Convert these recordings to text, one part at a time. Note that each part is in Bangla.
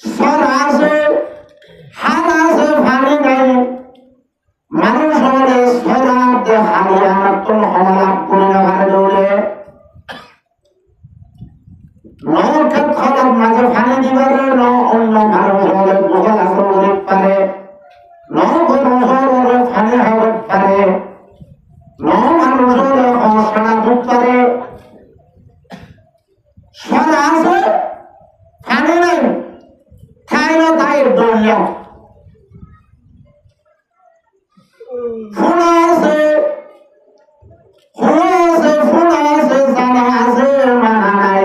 সর আছে, হাল আছে, পানি নাই। মানুষ হলে সরাতে হারিয়ে আমার তো হলাপ করে নেওয়ার দৌড়ে নৌক্ষেত খলাপ মাঝে পানি দিবারে ন অন্য মানুষ হলে গুগল আসল হতে পারে নৌকর হলে পানি হতে পারে ন মানুষ হলে অসনা দুধ পারে সর আছে, পানি নাই, খাই না তাই দৌড় ফুল আছে, ফুল আছে, ফুল আছে, জানা আছে, মানা নাই।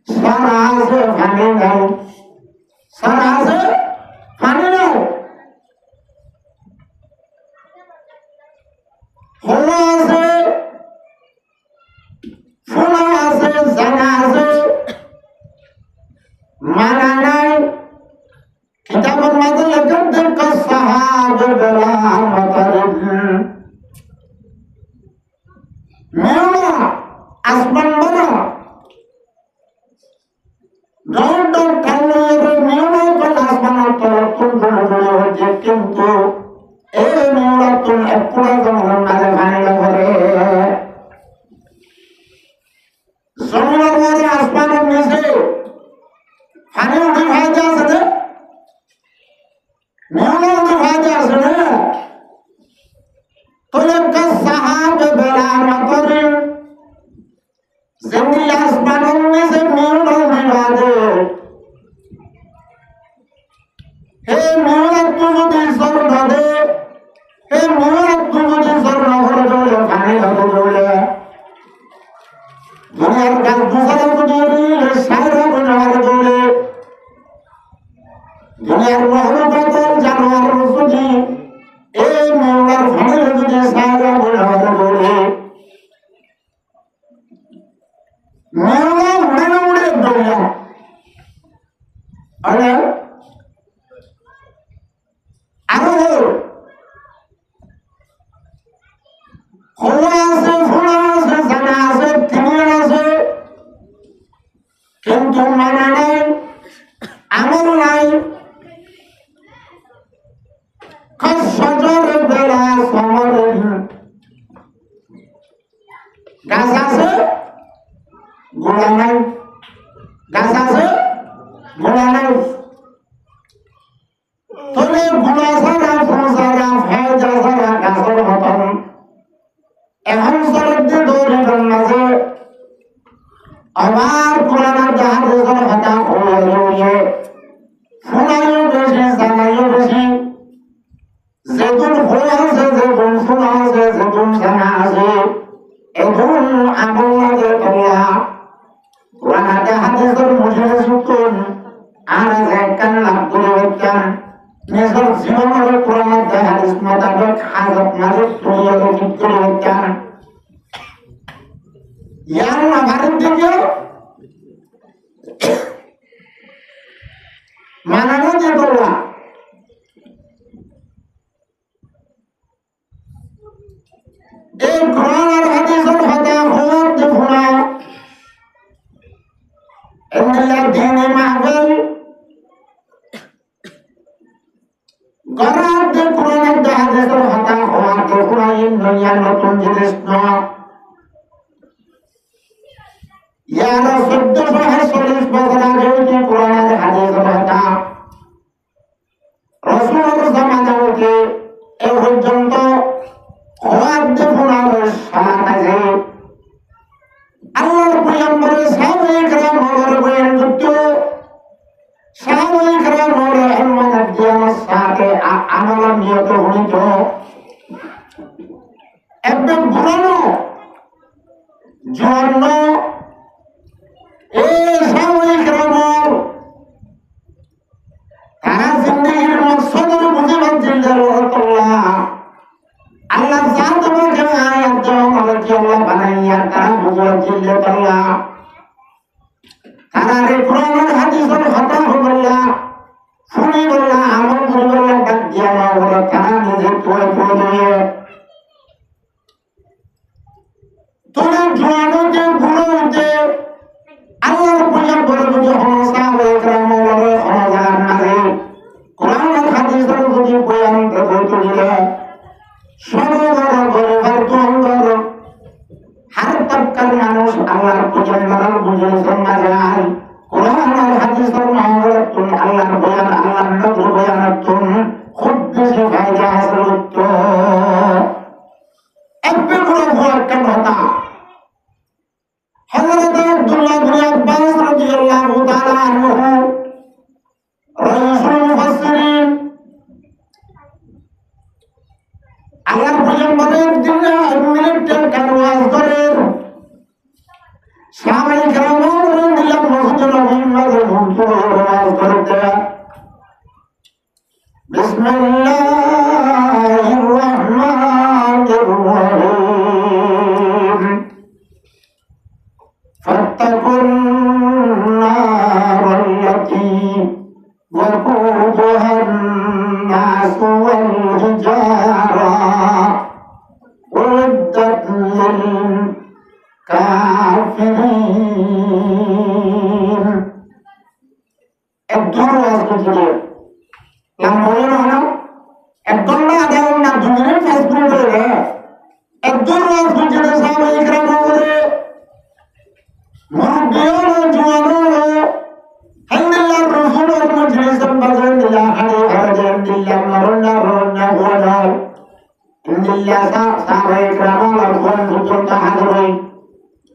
সারা আছে, পানি নাই। সারা আছে, পানি নাই। ফুল আছে, ফুল আছে, জানা আছে, মানা নাই। কিতাবের মাঝে লেখেন দেখা সাহাবে বেলা মাতারিন মেওনা আসমান বনা দৌড় দৌড় ঠান্ডা মেওনা তো আসমানের তরফ দৌড়ে হচ্ছে কিন্তু এই মেওনা তো পুরা জঙ্গল মাঝে ভাঙলে করে জঙ্গলের মাঝে আসমানের নিচে পানি উঠে ভাইতে আছে না মেওনা উঠে ভাইতে আছে না তোলেকা সাহাবে বেলা মাতারিন যেমনি আসমানের নিচে মেওনা উঠে ভাইতে হে মেওনা তো যদি জোর ধরে হে মেওনা তো যদি জোর না করে দৌড়ে পানি ধরে দৌড়ে দুনিয়ার গাছ দুসারা দৌড়ে সাইরা দৌড়ে দৌড়ে দুনিয়ার মহল পাতল জানোয়ার যদি এই মেওনার পানি যদি সাইরা দৌড়ে মেওনা উড়ে উড়ে দৌড়ে আরে আরো খোলা আছে, ফোলা আছে, জানা আছে, তিনি আছে, কিন্তু মানা নাই, আমল নাই। সজরের বেলা সমরে গাছ আছে, গোড়া নাই, গাছ আছে, গোড়া নাই। তবে গোড়া ছাড়া, ফুল ছাড়া, ফায়দা ছাড়া গাছের মতন এখন সরকার দৌড়ের মাঝে আবার পুরানা জাহাজের হাতা হয়ে রয়ে ফুলাইও বেশি, জানাইও বেশি। যেগুন ফুল আছে, যেগুন ফুল আছে, যেগুন জানা আছে, এগুন আমল লাগে তোলা পুরানা জাহাজের মুঠে শুকুন আর একখান লাভ করে একখান নিজের জীবনের পুরানা জাহাজ মোতাবেক হাজত মাঝে তুলিয়ে ঠিক করে একখান ইয়ার ভারত থেকে মানানো যে করলা এই কোরআন আর হাদিসের হতা হওয়ার যে ফোনা এমনিলা দিনে মাহফিল গরার যে কোরআন আর হাদিসের হতা হওয়ার যে ফোনা এই দুনিয়ার নতুন জিনিস নয় ইয়ারা 1440 বছর আগে যে কোরআন হাদিসের কথা রাসূলের জামানা হতে এ পর্যন্ত ওয়াদ ফুলার সালাত আছে আল্লাহর পয়গম্বরের সাহাবায়ে কেরাম হওয়ার বয়ান করতে সাহাবায়ে কেরাম হওয়ার ইলমের জ্ঞানের সাথে আমল নিয়ত হইত একদম পুরানো জন্য তারা জিন্দগির মকসদের বুঝে পাচ্ছিলেন আল্লাহ যা তোমাকে আয়াত দেওয়া আমাকে আল্লাহ বানাইয়া তারা বুঝে পাচ্ছিলেন তারা রে কোরআনের হাদিসের কথা বললা শুনি বললা আমল করে বললা ডাক দিয়া না বলে তারা নিজে পড়ে দিয়ে তোরা জোয়ানো যে বুড়ো উঠে আল্লাহর পূজা করে বুঝে হনসা হয়ে গ্রাম বলে হনসান বিসমিল্লাহির রহমানির রহিম ফাত্তাকুন নারাল্লাতী ওয়াকুদুহান নাসু ওয়াল হিজারা উইদ্দাত লিল কাফিরিন। একদম ওয়াজ করছিল লাম্বরে না একদম না আধা ঘন্টা 2 মিনিট ফেসবুক করে একদম ওয়াজ করছিল সাহাবা ইকরাম করে মুরব্বিয়ান জওয়ান আল্লাহর রাসূলের মজলিসের বাজার দিলা হারে হারে দিলা মারনা রনা ওয়ালা ইন্দিল্লাহ সাহাবা ইকরাম আল্লাহর পর্যন্ত হাজির হই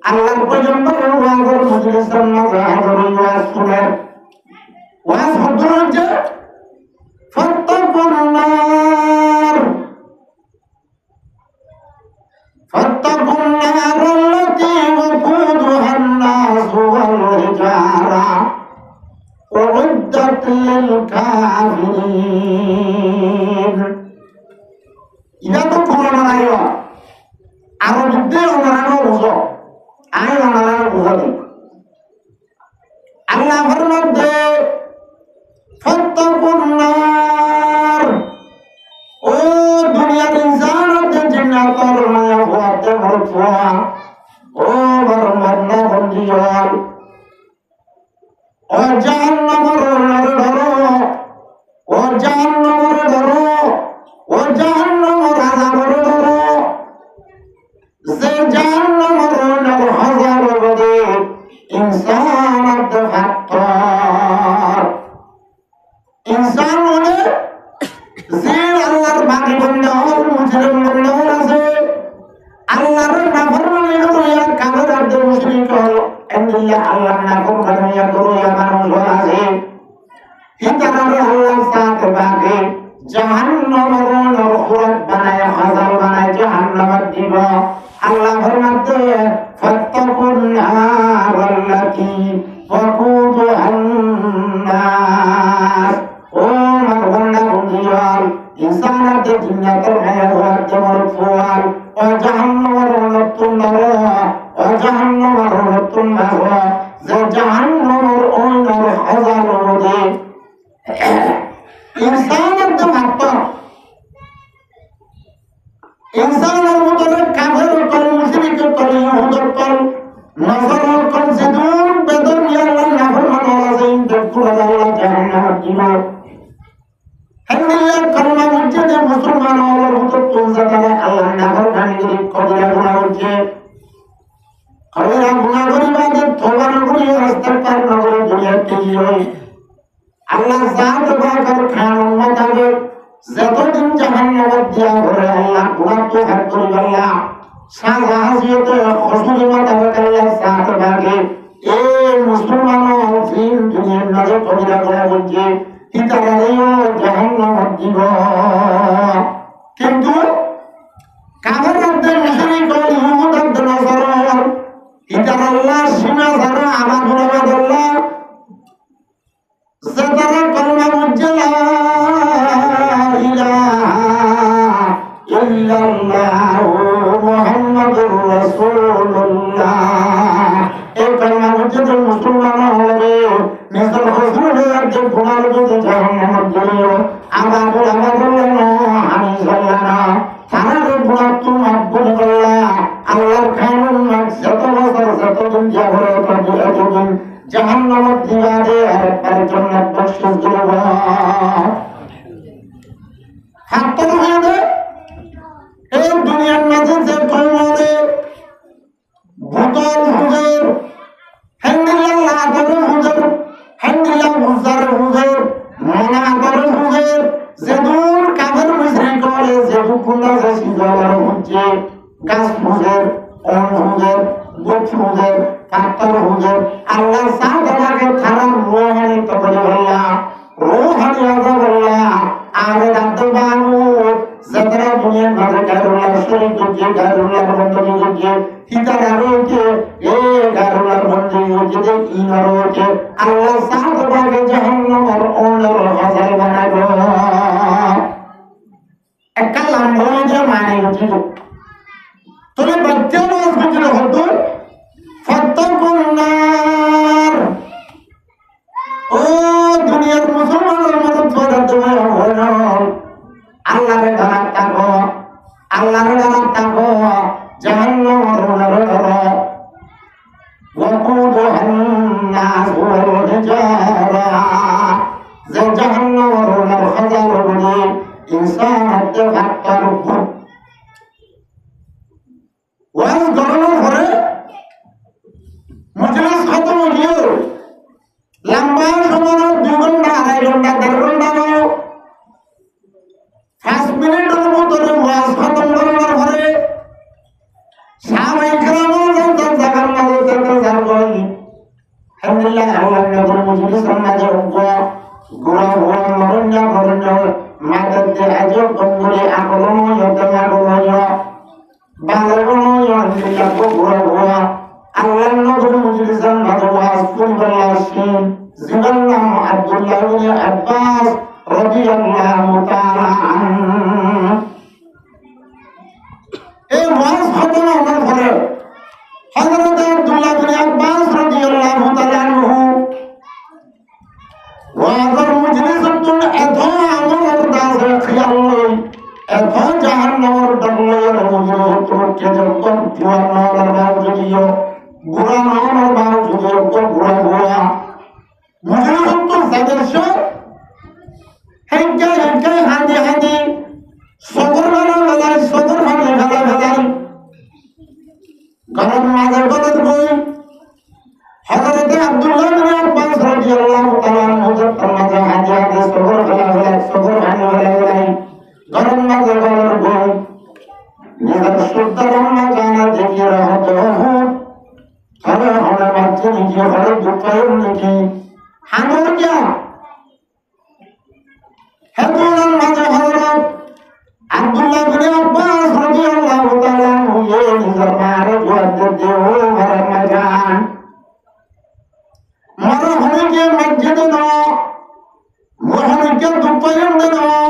আল্লাহর পয়গম্বর ওয়াজের মজলিসের মাঝে হাজির হই ওয়াজ শুনে ওয়াজ হচ্ছে ফাত্তাকুন নার ফাত্তাকুন নারাল্লাতী ওয়াকুদুহান নাসু ওয়াল হিজারা উইদ্দাত লিল কাফিরিন। ইয়া তো কোরআন আইও আরো বিদ্যে ওনারা বুঝো আই ওনারা বুঝাবে আল্লাহ ফরমাতে ফাত্তাকুন নার ও দুনিয়ার ইনসানতে জিন্নাতর মায়া হতে মরফা ও বরমান্না বন্দিয়াল ও জাহান্নামের ধরো ও জাহান্নামের ধরো ও জাহান্নামের আযাবের ধরো যে জাহান্নামের হাজার বদে ইনসানত ফাত্তার ইনসান হলে যে আল্লাহর বাকি বান্দা হল মুসলিম বান্দা আছে আল্লাহর নাফরমানি করে কাফের আর মুশরিক হল আল্লাহ আল্লাহর নাফরমানি করে মানুষ আছে হিতারে আল্লাহ সাথে বাকি জাহান্নামের নরক বানায় হাজার বানায় জাহান্নামের দিব আল্লাহ ফরমাতে ফাত্তাকুন নারাল্লাতী ওয়াকুদুহান নাস ও মারওয়ানা বুনিয়াল ইনসানাতে জিন্নাতের হায়াত মরফুয়াল ও জাহান্নামের নতুন নর ও জাহান্নামের নতুন নর যে জাহান্নামের ওই নর হাজার মধ্যে ইনসানাতে মাত্র ইনসানের মধ্যে কাফের কল মুশরিক কল ইহুদ কল নসরা কল জিদুন বেদন আল্লাহ নাফরমান আছে ইনকুল আল্লাহ জাহান্নাম দিল আল্লাহ কলমা মসজিদে মুসলমান হওয়ার মতো তুলসা তারা আল্লাহ নাফরমানি কবিরা গুনাহ হচ্ছে কবিরা গুনাহ করি বাদে তওবা করি ইস্তেগফার করে দুনিয়াতে হয় আল্লাহ জাত বাকার খান মোতাবেক যতদিন জাহান্নামে দিয়া করে আল্লাহ গুনাহ তো হাত করি আল্লাহ সাজা হাজিতে খুশি মোতাবেক আল্লাহ জাত বাকে এই মুসলমান জিন দুনিয়ার মাঝে কবিরা গুনাহ হচ্ছে ইতারাও জাহান্নাম দিব কিন্তু কাফেরদের মুশরিক ও ইহুদিদের নজরে ইতারা আল্লাহ সীমা ছাড়া আমার গুনাহ আল্লাহ যারা কলমা পড়ছে লা ইলাহা ইল্লাল্লাহু মুহাম্মাদুর রাসূলুল্লাহ এই কলমা পড়ছে যে মুসলমান হবে নিজের হুজুরের যে গুনাহ যদি জাহান্নামে দিও আবার আমি জানলাম তারা গুনাহ তো মাফ করে আল্লাহ আল্লাহর কানুন যত বছর যতদিন যাবে ততদিন জাহান্নামের দিবারে আর জান্নাত বসে যাবে হাতটা হয়ে এই দুনিয়ার মাঝে যে কলমারে বোতল হুজুর হামদুলিল্লাহ আদর হুজুর হামদুলিল্লাহ হুজুর হুজুর মানা আদর হুজুর যেদুর কাফের মুশরিক করে যেদু কুন্না যে সিজার হচ্ছে গাছ হুজুর অন হুজুর গোছ হুজুর পাথর হুজুর আল্লাহ সাহাবাকে তারা রোহানি তকলে আল্লাহ রোহানি আযাব আল্লাহ আর আব্দুল মাহমুদ যারা দুনিয়ার মাঝে গায়রুল্লাহ শরীফ যে গায়রুল্লাহ বন্ধু যে হিতারা রয়েছে এই গায়রুল্লাহ বন্ধু যে ইমার রয়েছে আল্লাহ সাহাবাকে জাহান্নামের ওনার হাজার বানাবো আব্বাস রাদিয়াল্লাহু তাআলা আনহু এই ওয়াজ খতম হওয়ার পরে হযরত আব্দুল্লাহ ইবনে আব্বাস রাদিয়াল্লাহু তাআলা আনহু ওয়াজের মজলিসে এত আমলের দাসে খেয়াল নেই এত জাহান্নামের ডগলের মজলিসে যখন জোয়ার নওয়ার বাউজুদিও বুড়া নওয়ার বাউজুদিও বুড়া বুড়া মজলিসে সদস্য হেঁটে হেঁটে হাঁটি হাঁটি সদর বেলায় সদর ভাঙে বেলায় গরম মাঝে বদল বই হযরত আব্দুল্লাহ ইবনে আব্বাস রাদিয়াল্লাহু তাআলা আনহু মাঝে হাঁটি হাঁটি সদর বেলায় সদর ভাঙে বেলায় গরম মাঝে বদল বই নিজের শুদ্ধ রান্না জানা দেখিয়ে হতো তবে হলে মাঝে নিজে হলে দুঃখের নাকি হাঙ্গর কিয়া হেতুলার মাঝে হযরত আব্দুল্লাহ ইবনে আব্বাস রাদিয়াল্লাহু তাআলা আনহু নিজের মারে জবাব দিতে ও মারা মাজান মারা হনিকে মসজিদে দাও মোহনকে দুপায়ন দাও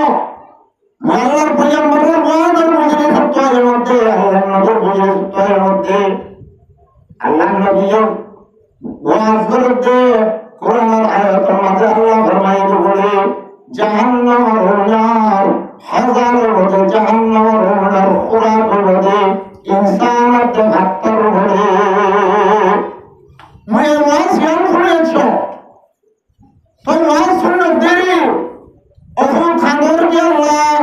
মাল্লার পয়গম্বরের ওয়াদের মধ্যে সত্যের মধ্যে আল্লাহর নবীর বুঝে সত্যের মধ্যে আল্লাহর নবীর ওয়াজ করতে কোরআনের আয়াতের মাঝে আল্লাহ ফরমাইতে বলে জাহান্নামের নার হাজার বলে জাহান্নামের নার খোরাক বলে ইনসানের ভাত্তর বলে मैं ওয়াজ গান শুনেছ তো ওয়াজ শুনে দেরি অখন খান্দর কি আল্লাহ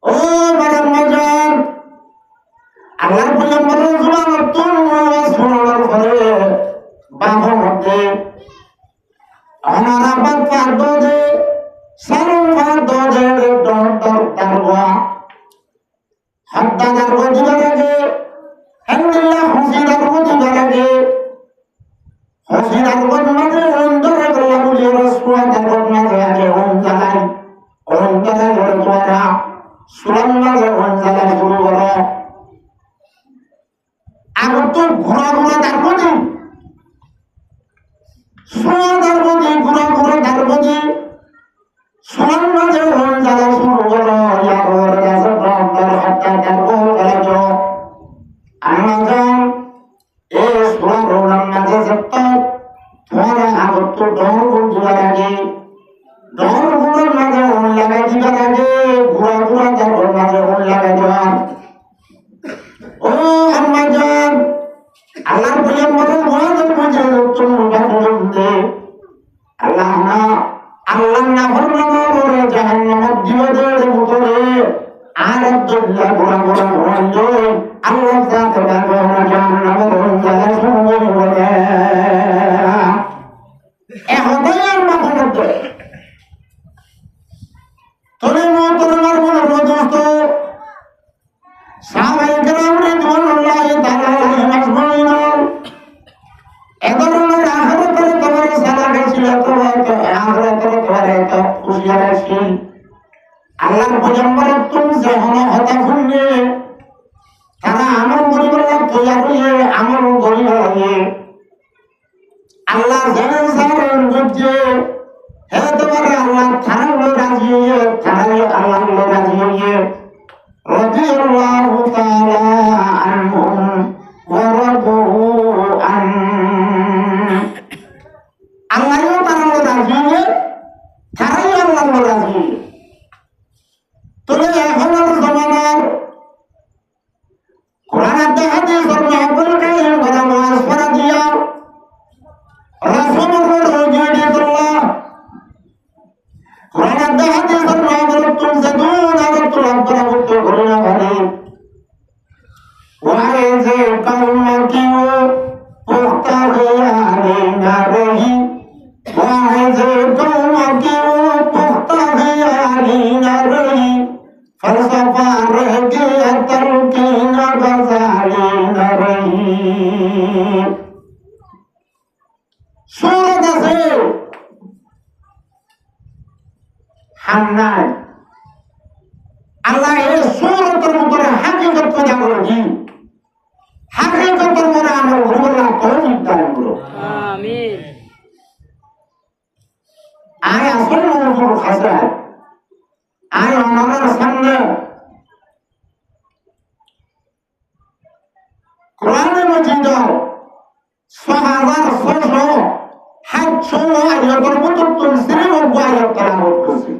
ও মারাম মাজান আল্লাহর পয়গম্বরের জবানের তুম ওয়াজ শোনার পরে বাঁধর মধ্যে আমার আবার পার দে সারুন পার দে ডর ডর তারওয়া হাদ্দাদার গদিবার আগে আল্লাহ হুসিনার গদিবার আগে হুসিনার গদ মাঝে অন্তরে গলা বলি রাসূলের গদ মাঝে আগে অন্তরাই ঘরে তোরা সুরান মাঝে অন্তরাই শুরু করো আগত তো ঘোরা ঘোরা তার গদি সোয়াদার গদি ঘোরা ঘোরা তার গদি সুরান মাঝে অন্তরাই শুরু করো ইয়া ঘরে আছে ডর হাত্তা তার গলা আমাজন এ সুরা রোলার মাঝে যত তোমারা আগত তো ডর দিবার আগে ডর ঘোড়ার মাঝে ওন লাগাই দিবার আগে ঘোড়া ঘোড়া তার মাঝে ওন লাগাই দেওয়ার ও আমাজন আল্লাহর পয়গম্বরের ওয়াজের মাঝে তুমি বাদে আল্লাহ না আল্লাহ না ফরমানো জাহান্নামের দিবাদের ভিতরে আর আব্দুল্লাহ ঘোড়া ঘোড়া ঘোড়াইলো আল্লাহ জানতে পারবে না জাহান্নামের জায়গা শুনবে বলে এহদায়ার মাথার মধ্যে তোরে মোহতরমার বলবো দোস্ত সাহাবায়ে কেরাম রিদওয়ানুল্লাহি তাআলা আলাইহিম আজমাইন এ ধরনের আখিরাতের তোমার সালা গেছিল তোমার আখিরাতের তোমার এত খুশি আছে আল্লাহর পয়গম্বরের তুমি যখন হতা শুনবে তারা আমল করিবার তৈরি হয়ে আমল করিবে আল্লাহ জানেন সারেন বুঝে হে তোমার আল্লাহ থানায় রাজি হয়ে থানায় আল্লাহ রাজি হয়ে রাদিয়াল্লাহু তাআলা আনহুম ওয়া রাদু আন আল্লাহও তারা রাজি হয়ে থানায় আল্লাহ রাজি তবে এখনের জমানার কোরআন হাদিস আর মাহফিল কায়েম করা ওয়াজ করা দিয়া রাসূলুল্লাহ রাদিয়াল্লাহু কোরআন হাদিস আর মাহফিল তুলছে দুন আর তুলাম করা করতে ঘুরে না ভাই ওয়াই যে কওম কিও পুখতা গয়া না রহি ওয়াই যে কওম কিও পুখতা গয়া না রহি फलसफा रह गया तलकीन गजाली न रही सूरत से হান্নান আল্লাহ এই সূরাতের ভিতরে হাকিকত কথা বলেছি হাকিকতের মনে আমরা ভুলনা তৌফিক দান করুন আমিন আয় আসল মৌজুর খাসে আয় আমাদের সামনে কোরআনে মজিদ 6600 আয়াতের মতো তাফসীরে আয়াত তেলাওয়াত করেছে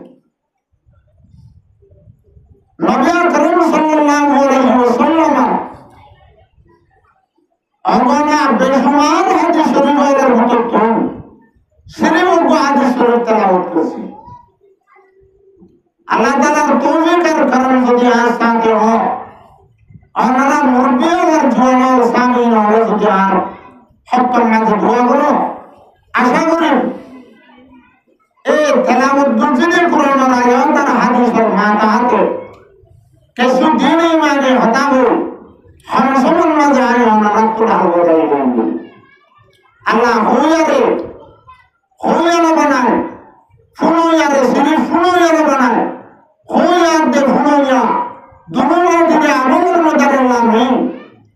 নবী আকরাম সাল্লাল্লাহু আলাইহি ওয়াসাল্লাম অগণা বেশুমার হাদিস শরীফের মতো হাদিস শরীফ তেলাওয়াত করেছে আল্লাহ তাআলার তৌফিকের কারণে যদি আসাতে হয় আপনারা মুরব্বী আর জওয়ান সামিন হলে যদি আর হকম মাঝে দোয়া করো আশা করি এই তেলাওয়াত দুজনে কোরআনের আয়াত আর হাদিসের মাথা হাতে কিছু দিনই মানে হতাবো হামসমান মাঝে আয় আমরা তোলা হবে আল্লাহ হইয়ারে বানায় ফুনইয়ারে সিরি ফুনইয়ারে বানায় হইয়ার দে ফুনইয়া দুনিয়া দিকে আমলের মধ্যে আল্লাহ নেই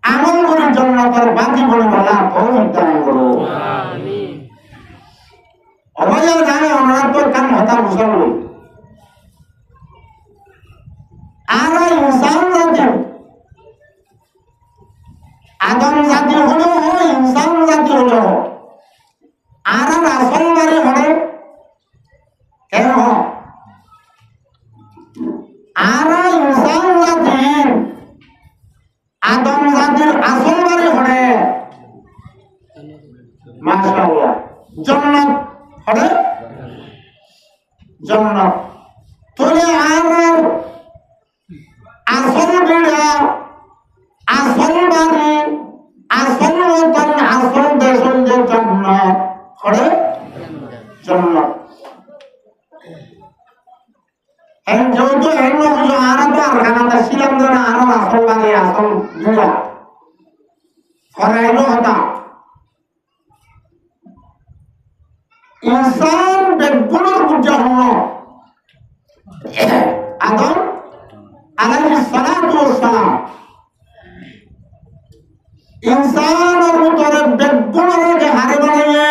আমল করে জান্নাতের বাকি বলে বলা তৌফিক দান করো আমিন অবজার জানে আমরা তো কাম হতা বুঝাবো আর ইনসান জাতি আদম জাতি হলো ইনসান জাতি হলো আর আসল বাড়ি হলে কেন আর ইনসান জাতি আদম জাতির আসল বাড়ি হলে মাশাআল্লাহ জান্নাত হলে জান্নাত তোলে আর আসল বিড়া আসল বাড়ি আসল মতন আসল দেশের যে জান্নাত হলে জান্নাত যেহেতু এমন কিছু আরো তো আর খানাটা ছিলাম না আরো আসল বাড়ি আসল বিড়া ফরাইলো হতা ইনসান বেগুলোর বুঝা হলো আদম আলাইহিস সালাতু ওয়াস সালাম ইনসানের ভিতরে বেগুলোকে হারে বানিয়ে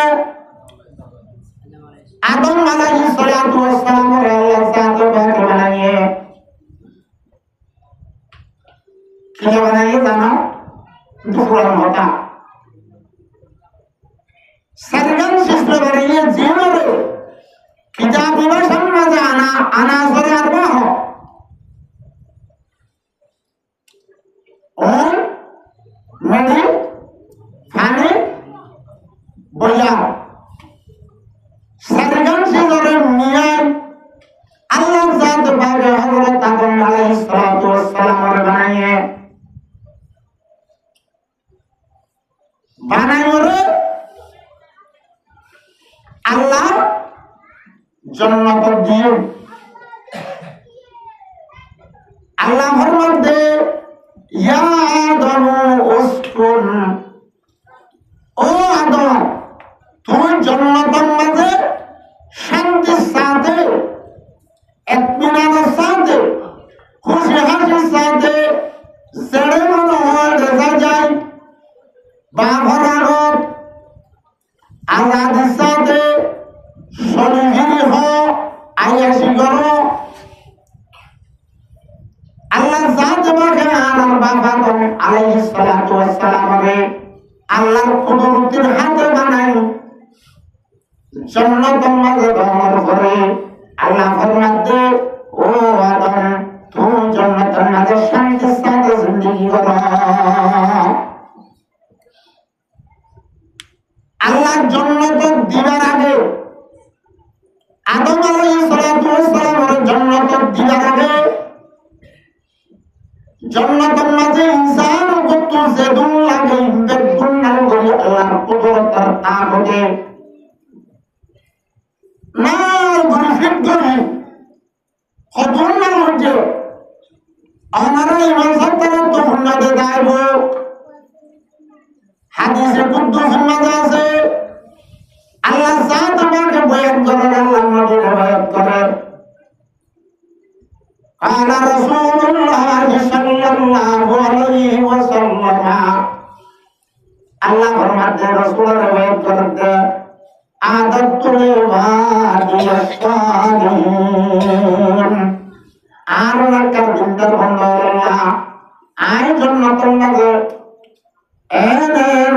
আদম আলাইহিস সালাতু ওয়াস সালামের আল্লাহ সাথে বাকে বানিয়ে কি বানিয়ে জানো দুপুরের হতা सरगम शिष्ट बनिए जीवन रे किताब विमर्शन में जाना अनासर अरबा हो और मेरी खाने बोला सरगम शिष्ट रे मियां अल्लाह ज़ात बागे हज़रत आदम अलैहिस्सलातु वस्सलाम रे बनाइए रे আল্লাহ জান্নাত দিয়ে আল্লাহ ফরমান দে ইয়া আদম উসকুন ও আদম তুমি জান্নাতের মাঝে শান্তির সাথে ইত্মিনানের সাথে খুশি হাসির সাথে ছেড়ে মনে হয় দেখা যায় বাবার আগত আজাদির সাথে শরীর হো আয়াসি করো আল্লাহ জাত বাগে আর বাবা আদম আলাইহিস সালাতু ওয়াস সালাম রে আল্লাহর কুদরতের হাতে বানাই জান্নাতের মাঝে দাঁড় করে আল্লাহ ফরমান দে ও আদম তুমি জান্নাতের মাঝে শান্তির সাথে জিন্দেগি করো আল্লাহর জান্নাত দিবার আগে আদম আলাইহিস সালাতু ওয়াস সালামের জান্নাত দিবার আগে জান্নাতের মাঝে ইনসান কত জেদুন লাগে বেদুন নাম করে আল্লাহর কুদরতের তাকতে না গরিফিত করে কতন না হচ্ছে আমারা ইমান সত্তার তো হুন্নাতে গায়ব হাদিসে কুদ্দুসের মাঝে আছে আল্লাহ জাত আমাকে বয়ান করেন আল্লাহ নবীকে বয়ান করেন قال رسول الله صلى الله عليه وسلم আল্লাহ ফরমাতে রাসূলের বয়ান করতে আদাতুল ওয়াদি الصالحين আর নাকার জিন্দার বন্ধুরা আই জান্নাতের মাঝে এলেন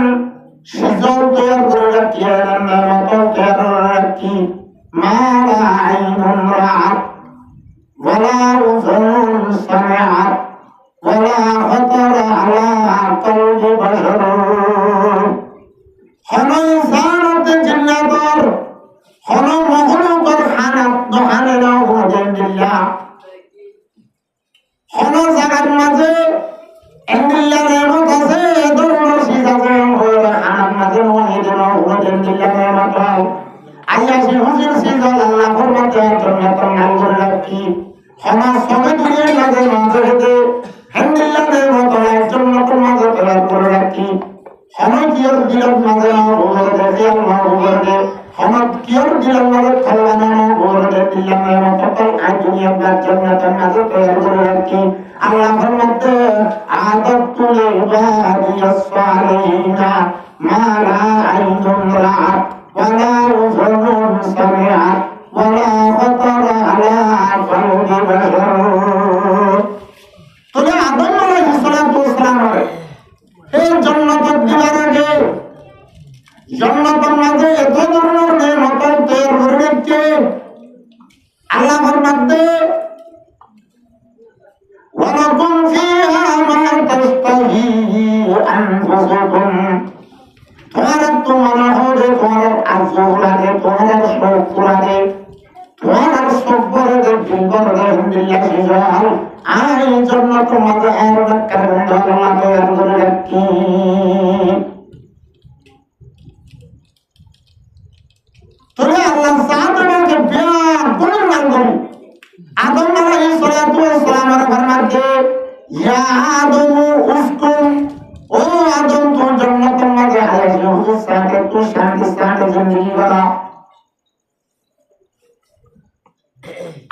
সিজল তৈরি করে রাখি এলেন নেমত তৈরি রাখি মালা আইনুন রাত ওয়ালা উযুনুন সামিআত ওয়ালা খাতারা আলা কলবি বাশার হলো জান্নাতে জিন্নাতর হলো মখলুকর হানাত দোহানে নাও ওয়াজিল্লাহ হলো জায়গার মাঝে এন্দিল্লাহ নেমত আছে দরুন সিজাতে হলো হানাত মাঝে ওয়াজিল্লাহ ওয়াজিল্লাহ নেমত আইয়াসি হুজুর সিজাল আল্লাহ ফরমাতে জান্নাতুল নাজর রাখি হলো সবে দুনিয়ার মাঝে মাঝে হেদে এন্দিল্লাহ নেমত জান্নাতুল মাঝে তৈরি করে রাখি হলো কিয়র দিলের মাঝে নাও ওয়াজিল্লাহ আল্লাহ ওয়াজিল্লাহ হমত কিয়র দিলের মাঝে খাওয়ানো ওয়াজিল্লাহ দিল্লাহ নেমত তল আই দুনিয়ার জান্নাতুল মাঝে তৈরি করে রাখি আল্লাহ ফরমাতে আদাতুল ইবাদিয়াস সালিহিনা মা লা আইনুন রাআত ওয়ালা উযুনুন সামিআত ওয়ালা খাতারা আলা কলবি বাশার তবে আদম আলাইহিস সালাতু ওয়াস সালাম এই জান্নাতের দিবার আগে জান্নাতের মাঝে এত ধরনের নেমত তৈরি করে রেখেছে আল্লাহ ফরমাতে ولكم فيها ما تشتهي أنفسكم তোমার হলে তোমার আরজু লাগে তোমার শৌক লাগে তোমার সব্বরে বিবরে আলহামদুলিল্লাহ সিজাল আর এই জন্য তোমাদের আর কারণ আল্লাহ তৈরি করে রাখি তবে আল্লাহ সাহাবাকে বিয়ার কোন নাম করি আদম আলাইহিস সালাতু ওয়াস সালামের ফরমাতে ইয়া আদম উসকুন ও আদম তুই জান্নাতের মাঝে আলাইহিস হুজুর সাথে তুই শান্তি সাথে জিন্দেগি করা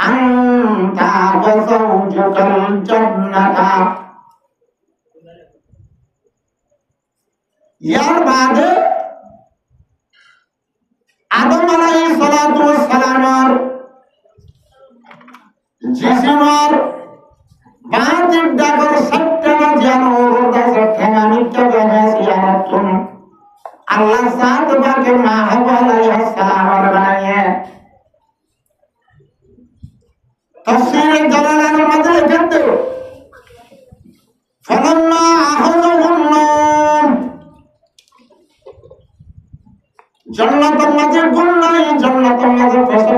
আনতা ওয়াজাউজুকাল জান্নাতা ইয়ার বাদে আদম আলাইহিস সালাতু ওয়াস সালামের জিসিমার বাতির ডাকর সত্যনা জানোর দাসে ঠেঙানিটা বেহাসি আরাতুন আল্লাহ সাত বাকে মা হাওয়া আলাইহিস সালাম বানিয়ে তাফসীরে জালালানের মধ্যে লিখতে ফালাম্মা আখাযাহুন নাম জান্নাতের মাঝে গুণ নাই জান্নাতের মাঝে ফসল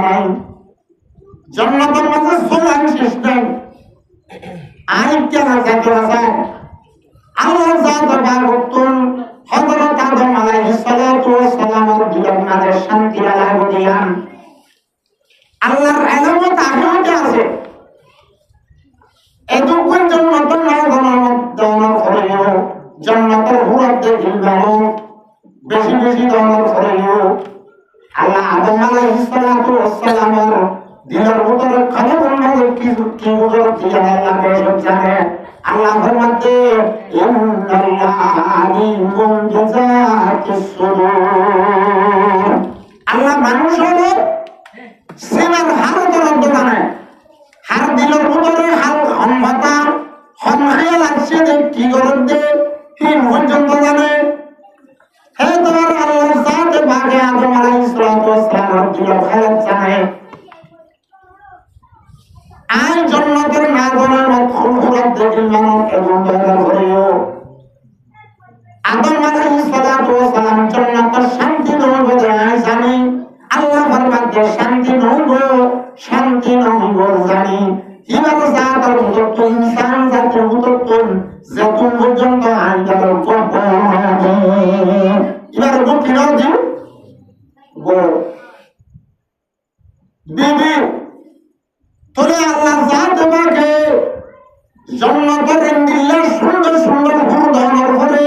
নাই জান্নাতের মাঝে সোলান শেষ নাই আই কেন যাতে আছে আল্লাহ জাত বারতুন হযরত আদম আলাইহিস সালাতু ওয়াস সালামের দিলের মাঝে শান্তি আল্লাহ দিলেন আল্লাহর আলামত আখিরাতে আছে এতক্ষণ জান্নাতের নাম করিও জান্নাতের হুরাত দেখিলাম বেশি বেশি দাম করিও আল্লাহ আদম আলাইহিস সালাতু ওয়াস সালামের দিলের ভিতরে খালের মাঝে কিছু কি বুঝর দিয়ে আল্লাহ বেশক জানে আল্লাহ ফরমাতে ইন্নাল্লাহা আলিমুন বিযাতিস সুদূর আল্লাহ মানুষের সিনার হালতের জানে হার দিলের ভিতরে হাল ক্ষমতা ক্ষমতা লাগছে যে কি করতে কি পর্যন্ত জানে হে তোমার আল্লাহ জাতে ভাগে আদম আলাইহিস সালাম দিলের হালত জানে আই জান্নাতের নাজনের মধ্যে দেখিলাম এবং দয়া করিও আদম আলাইহিস সালাতু ওয়াস সালাম জান্নাতের শান্তি নয় বলে আই জানি আল্লাহ ফরমাতে শান্তি নয় জানি এবার জাতের উত্তর ইনসান জাতের উত্তর যতক্ষণ পর্যন্ত আইদার কবরে এবার বুঝি না যে বিবি তোরে আল্লাহ জাত তোমাকে জান্নাতের ইন্দিল্লাহ সুন্দর সুন্দর ফুল ধারণ করে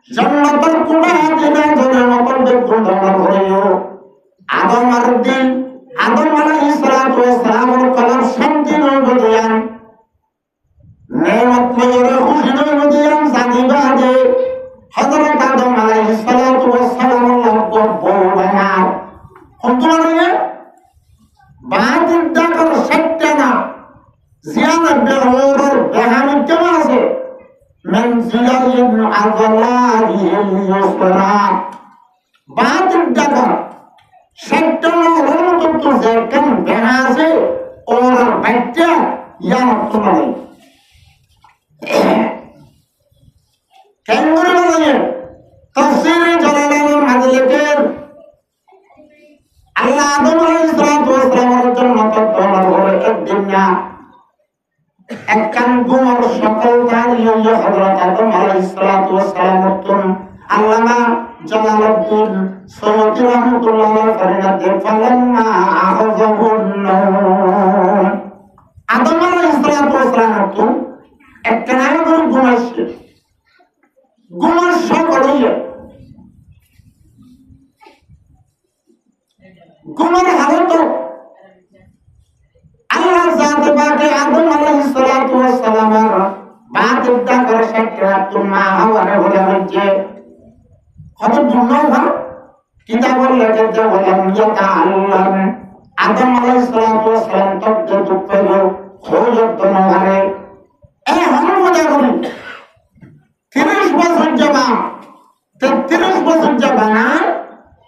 জান্নাতের কোনা দিনা ধরে মতন দেখুন ধারণ করিও আদম আর দিন আদম আলাইহিস সালাতু ওয়াস সালামের কলব শান্তি নয় বলিয়ান নেমত ময়রে খুশি নয় বলিয়ান জানিবা যে হযরত আদম আলাইহিস সালাতু ওয়াস সালামের লক্ষ্য বড় বানাও কিন্তু ঘুমানো বাতিল ডাকার সেটা না জিয়ানা বেহর বেহানি কেমন আছে من زيادة على الله يسرا বাতিল ডাকার সেটা না রমতো তো যেখান বেহাসে ওর বাচ্চা ইয়ার তোমার কেন করে বলেন তাফসীরে জালালাইনের মাঝে লেখেন আল্লাহ আদম আলাইহিস সালাতু ওয়াস সালামের জন্য তওবা করে একদিন না একখান গুমর সকল দাঁড়িয়ে হযরত আদম আলাইহিস সালাতু ওয়াস সালাম আল্লামা জালালউদ্দিন সৈয়দ রাহমাতুল্লাহ ফরিনাতে ফালাম্মা আখাযাহুন আদম আলাইহিস সালাতু ওয়াস সালাম একখান আগুন ঘুমাইছে ঘুমার সকল ঘুমার হালত আল্লাহ জাতে পাকে আদম আলাইহিস সালাতু ওয়াস সালামের বাতিল ডাকার সেটা তোমা হাওয়ারে হলে হচ্ছে কত দুর্নয় কিতাবের লেখা বলেন ইয়াতা আল্লাহ আদম আলাইহিস সালাতু ওয়াস সালাম তক পেল খোঁজত দনহারে এই হরমদা করি 30 বছর যাবা 33 বছর যাবা না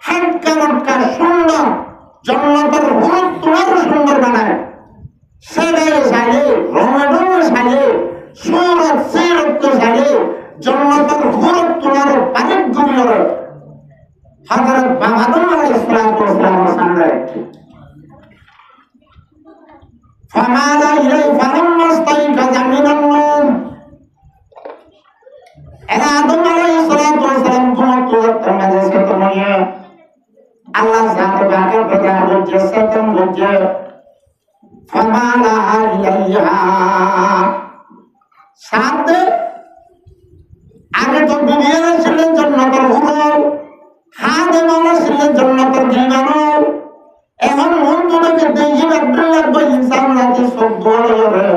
হাত কামটকা সুন্দর জান্নাতের হুর তোমার সুন্দর বানায় সেরে সাজে রমেডন সাজে সুরত সিরত সাজে জান্নাতের হুর তোমার পানির গুলিয়ে হযরত আদম আলাইহিস সালাতু ওয়াস সালামের সামনে ফামালা ইলাই ফালাম্মাস্তাইকাযা মিনান নূম আদম আলাইহিস সালাতু ওয়াস সালাম ঘুমাতে মাঝে সে তোমায় আল্লাহ জাতে বাকে বেজা হচ্ছে সেতম হচ্ছে ফামালা ইলাইহা সাথে আগে তো বিবিয়ানা ছিলেন জান্নাতের হুর হাদে মাওলা ছিলেন জান্নাতের জীবাণু এখন মনটাকে দেখি আব্দুল্লাহ ইনসান নাকি সব বলে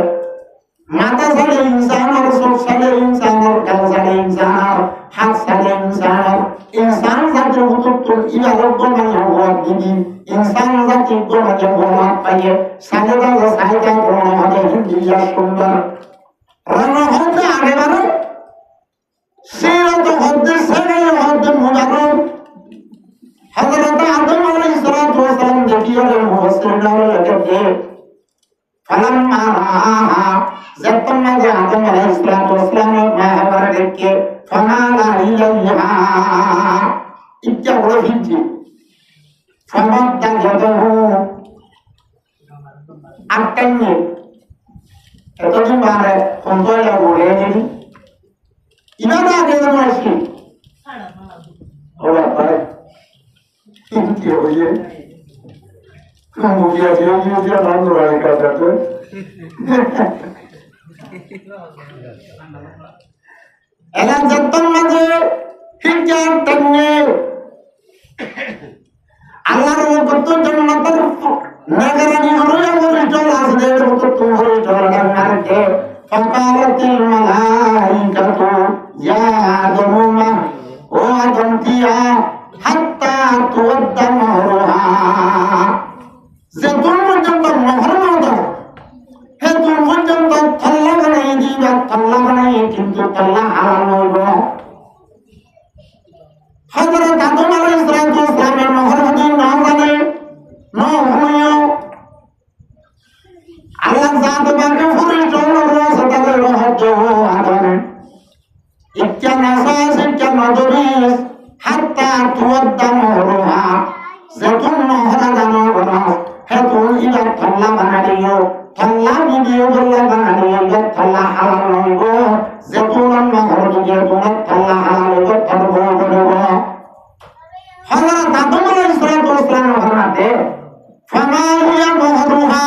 মাথা সালে ইনসান আর সব সালে ইনসান আর কাল সালে ইনসান আর হাত সালে ইনসান জাতি হুতুন ইবাদত বানায় হওয়া দিদি ইনসান জাতি গোমাকে গোমা পাইয়ে সাজদা সাইদা গোমা হবে হিন্দিয়া সুন্দর রণ হতে আগে বারো সিরত হতে সেরে হতে মুবারক হযরত আদম আলাইহিস সালাতু ওয়াস সালাম দেখিয়ে মুফাসসিররা লেখে ফালাম্মা রাআহা যতমা যে আদম আলাইহিস সালাতু ওয়াস সালামের মাহবারে দেখে ফামালা ইলাইহা ইচ্ছা হলো হিন্দি ফামাদ্দা ইয়াদাহু আটটাইনে এতদিন বারে কোনটা বলে দিই ইনাদা আগে আসি ওরা ভাই কি হইছে মুজিয়া মুজিয়া নাম ধরে কাটাতে এলা যতন মাঝে হিজার তন্নে আল্লাহর কত জান্নাতের নগরানি হয়ে বলে চল আসবে কত তুমি চল নারকে ফাকালাতিল মালাইকাতু ইয়া আদম মা ও আদম কিয়া হাত্তা তুওয়াদ্দা মাহরুহা যে তুমি যত মহর দাও হে তুমি যত আল্লাহ বানাই দিবা আল্লাহ বানাই কিন্তু আল্লাহ হারাম হইব হযরত আদম আলাইহিস সালামের মহর দিন না জানে না হইও আল্লাহ জাত বাকে ফুরি চলো রাসতালে রহত আদম ইচ্ছা নাসা ইচ্ছা নজরিস হাত্তা তুওয়াদ্দা মাহরুহা যখন মহর জানো বলা হে তুমি ইলা আল্লাহ বানাইও আল্লাহ ভিডিও আল্লাহ বানাইও আল্লাহ হারাম হইব যখন মহর দিয়ে তোমার আল্লাহ হারাম হইব তরব করব হযরত আদম আলাইহিস সালাম হনাতে ফামা হিয়া মাহরুহা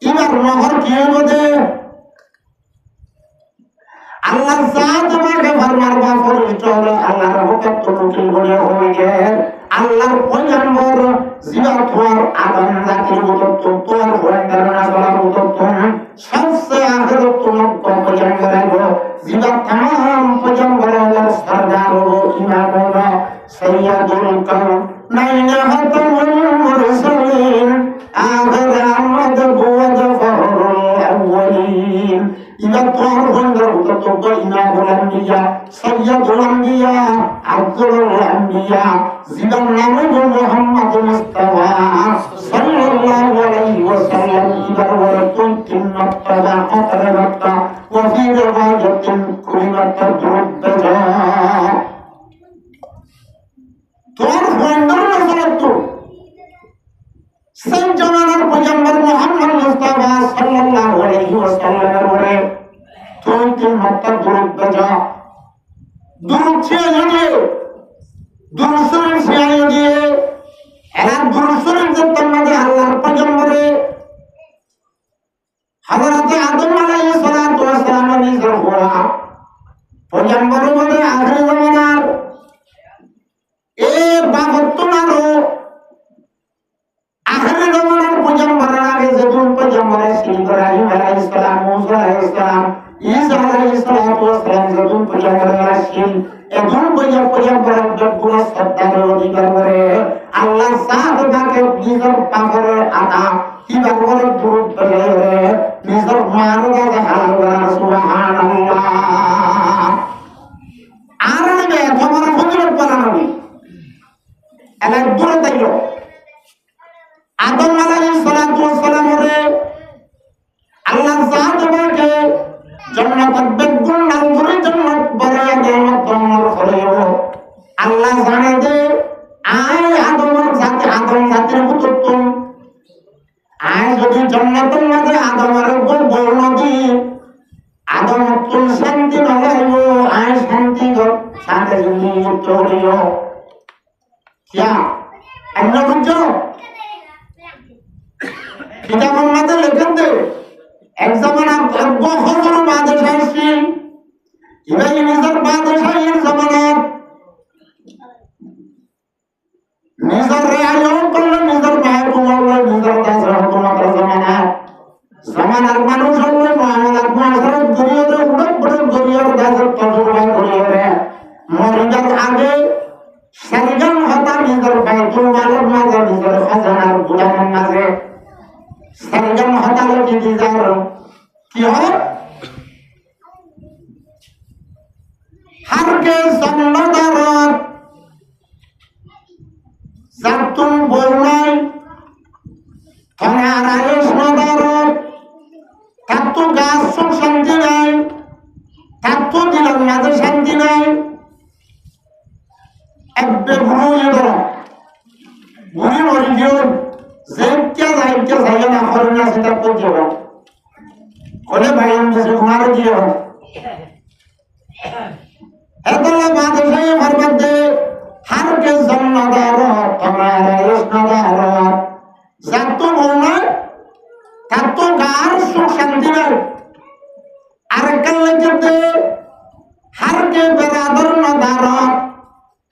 ইবার মহর কি হবে আল্লাহ জাত মাকে ফরমার বা ফরমিত হলো আল্লাহর হুকুম তো কি বলে হইছে আল্লাহর পয়গম্বর জিবাত হওয়ার আদম জাতির মত তোর হইন্দার না বলার মত সবচেয়ে আখের তোমার পয়গম্বর হলো জিবাত तमाम পয়গম্বর আল্লাহ সরদার হলো ইমাম হলো সৈয়দুল কাউন নাইনা হাতুল দিয়া জীবন নামে মুহাম্মদ মুস্তাফা সাল্লাল্লাহু আলাইহি ওয়াসাল্লাম ইবার বলে তুই তিন নক্তা আতরে নক্তা ওয়াফি রিওয়ায়াতিন কুলিমাত দুরুদ্দা তোর বন্ধুর নজরত সেই জামানার পয়গম্বর মুহাম্মদ মুস্তাফা সাল্লাল্লাহু আলাইহি ওয়াসাল্লামের বলে তুই তিন নক্তা দুরুদ্দা দুরুদ ছিয়াইয়ে দুরুদ ছিয়াইয়ে এরা দুরুদ যে তোমাদের আল্লাহর পয়গম্বরে হযরত আদম আলাইহিস সালাতু ওয়াস সালাম নিজের হওয়া পয়গম্বরের মধ্যে আখির জামানার এই বাবতুনারও আখির জামানার পয়গম্বরের আগে যে কোন পয়গম্বরের ছিল ইব্রাহিম আলাইহিস সালাম মুসা আলাইহিস সালাম ঈসা আলাইহিস সালাতু ওয়াস সালাম যে কোন পয়গম্বরের ছিল এখন পয়গম্বরের গুণ শ্রদ্ধার অধিকার করে আল্লাহ সাহাবাকে নিজের পাগলের আদা কিবা করে দুরূদ করে নিজের মানবতা হাল করা সুবহানাল্লাহ আর নে তোমার ফজিলত বানাবি এলা দূরে তাইলো আদম আলাইহিস সালাতু ওয়াস সালামরে আল্লাহ সাহাবাকে জান্নাতের বেগুন নাম করে জান্নাত বানায়া দেন তোমার ফলেও আল্লাহ জানে যে আয় আদম জাতির পুত্র তুমি আয় যদি জান্নাতের মাঝে আদমের উপর বর্ণ দি আদম তুল শান্তি নলাইব আয় শান্তি সাথে যদি যুক্ত হইও কিয়া অন্য বুঝছো কিতাবের মাঝে লেখেন দে এক জামানা ভাগ্য হজর বাদশাহ ছিল ইবাই নিজের বাদশাহের জামানাত নিজের রায়ন করলো নিজের ভাই কুমারলো নিজের দাসের হুকুমতের জামানার মানুষ হলো মহামালার মাঝারে গরিয়রে উড়ে পড়ে গরিয়র দাসের তজুরবা গরিয়রে মরিদার আগে সারিগান হতা নিজের ভাই কুমারের মাঝে নিজের খাজানার গুলামের মাঝে সারিগান হতা লোকে দিজার কি হয় হারকে জন্মদারত জাতুন বলনাই তোমার আয়েশ নদারত তাতো গাছ সুখ শান্তি নাই তাতো দিলাম মাঝে শান্তি নাই একবে ঘুরিয়ে ধরো ঘুরি মরি গিয়ে যেটা যাইগে না করেন না সেটা করতে হবে কোনে ভাই আমি ঘুমারে দিয়ে এতলা বাদশাহে ফরমান দে হারকে জন্মদারত তোমার আয়েশ নদারত জাতু বলনা তাতো গার সুখ শান্তি নাই আর কাল্লাকে হারকে বেরাদর নদারত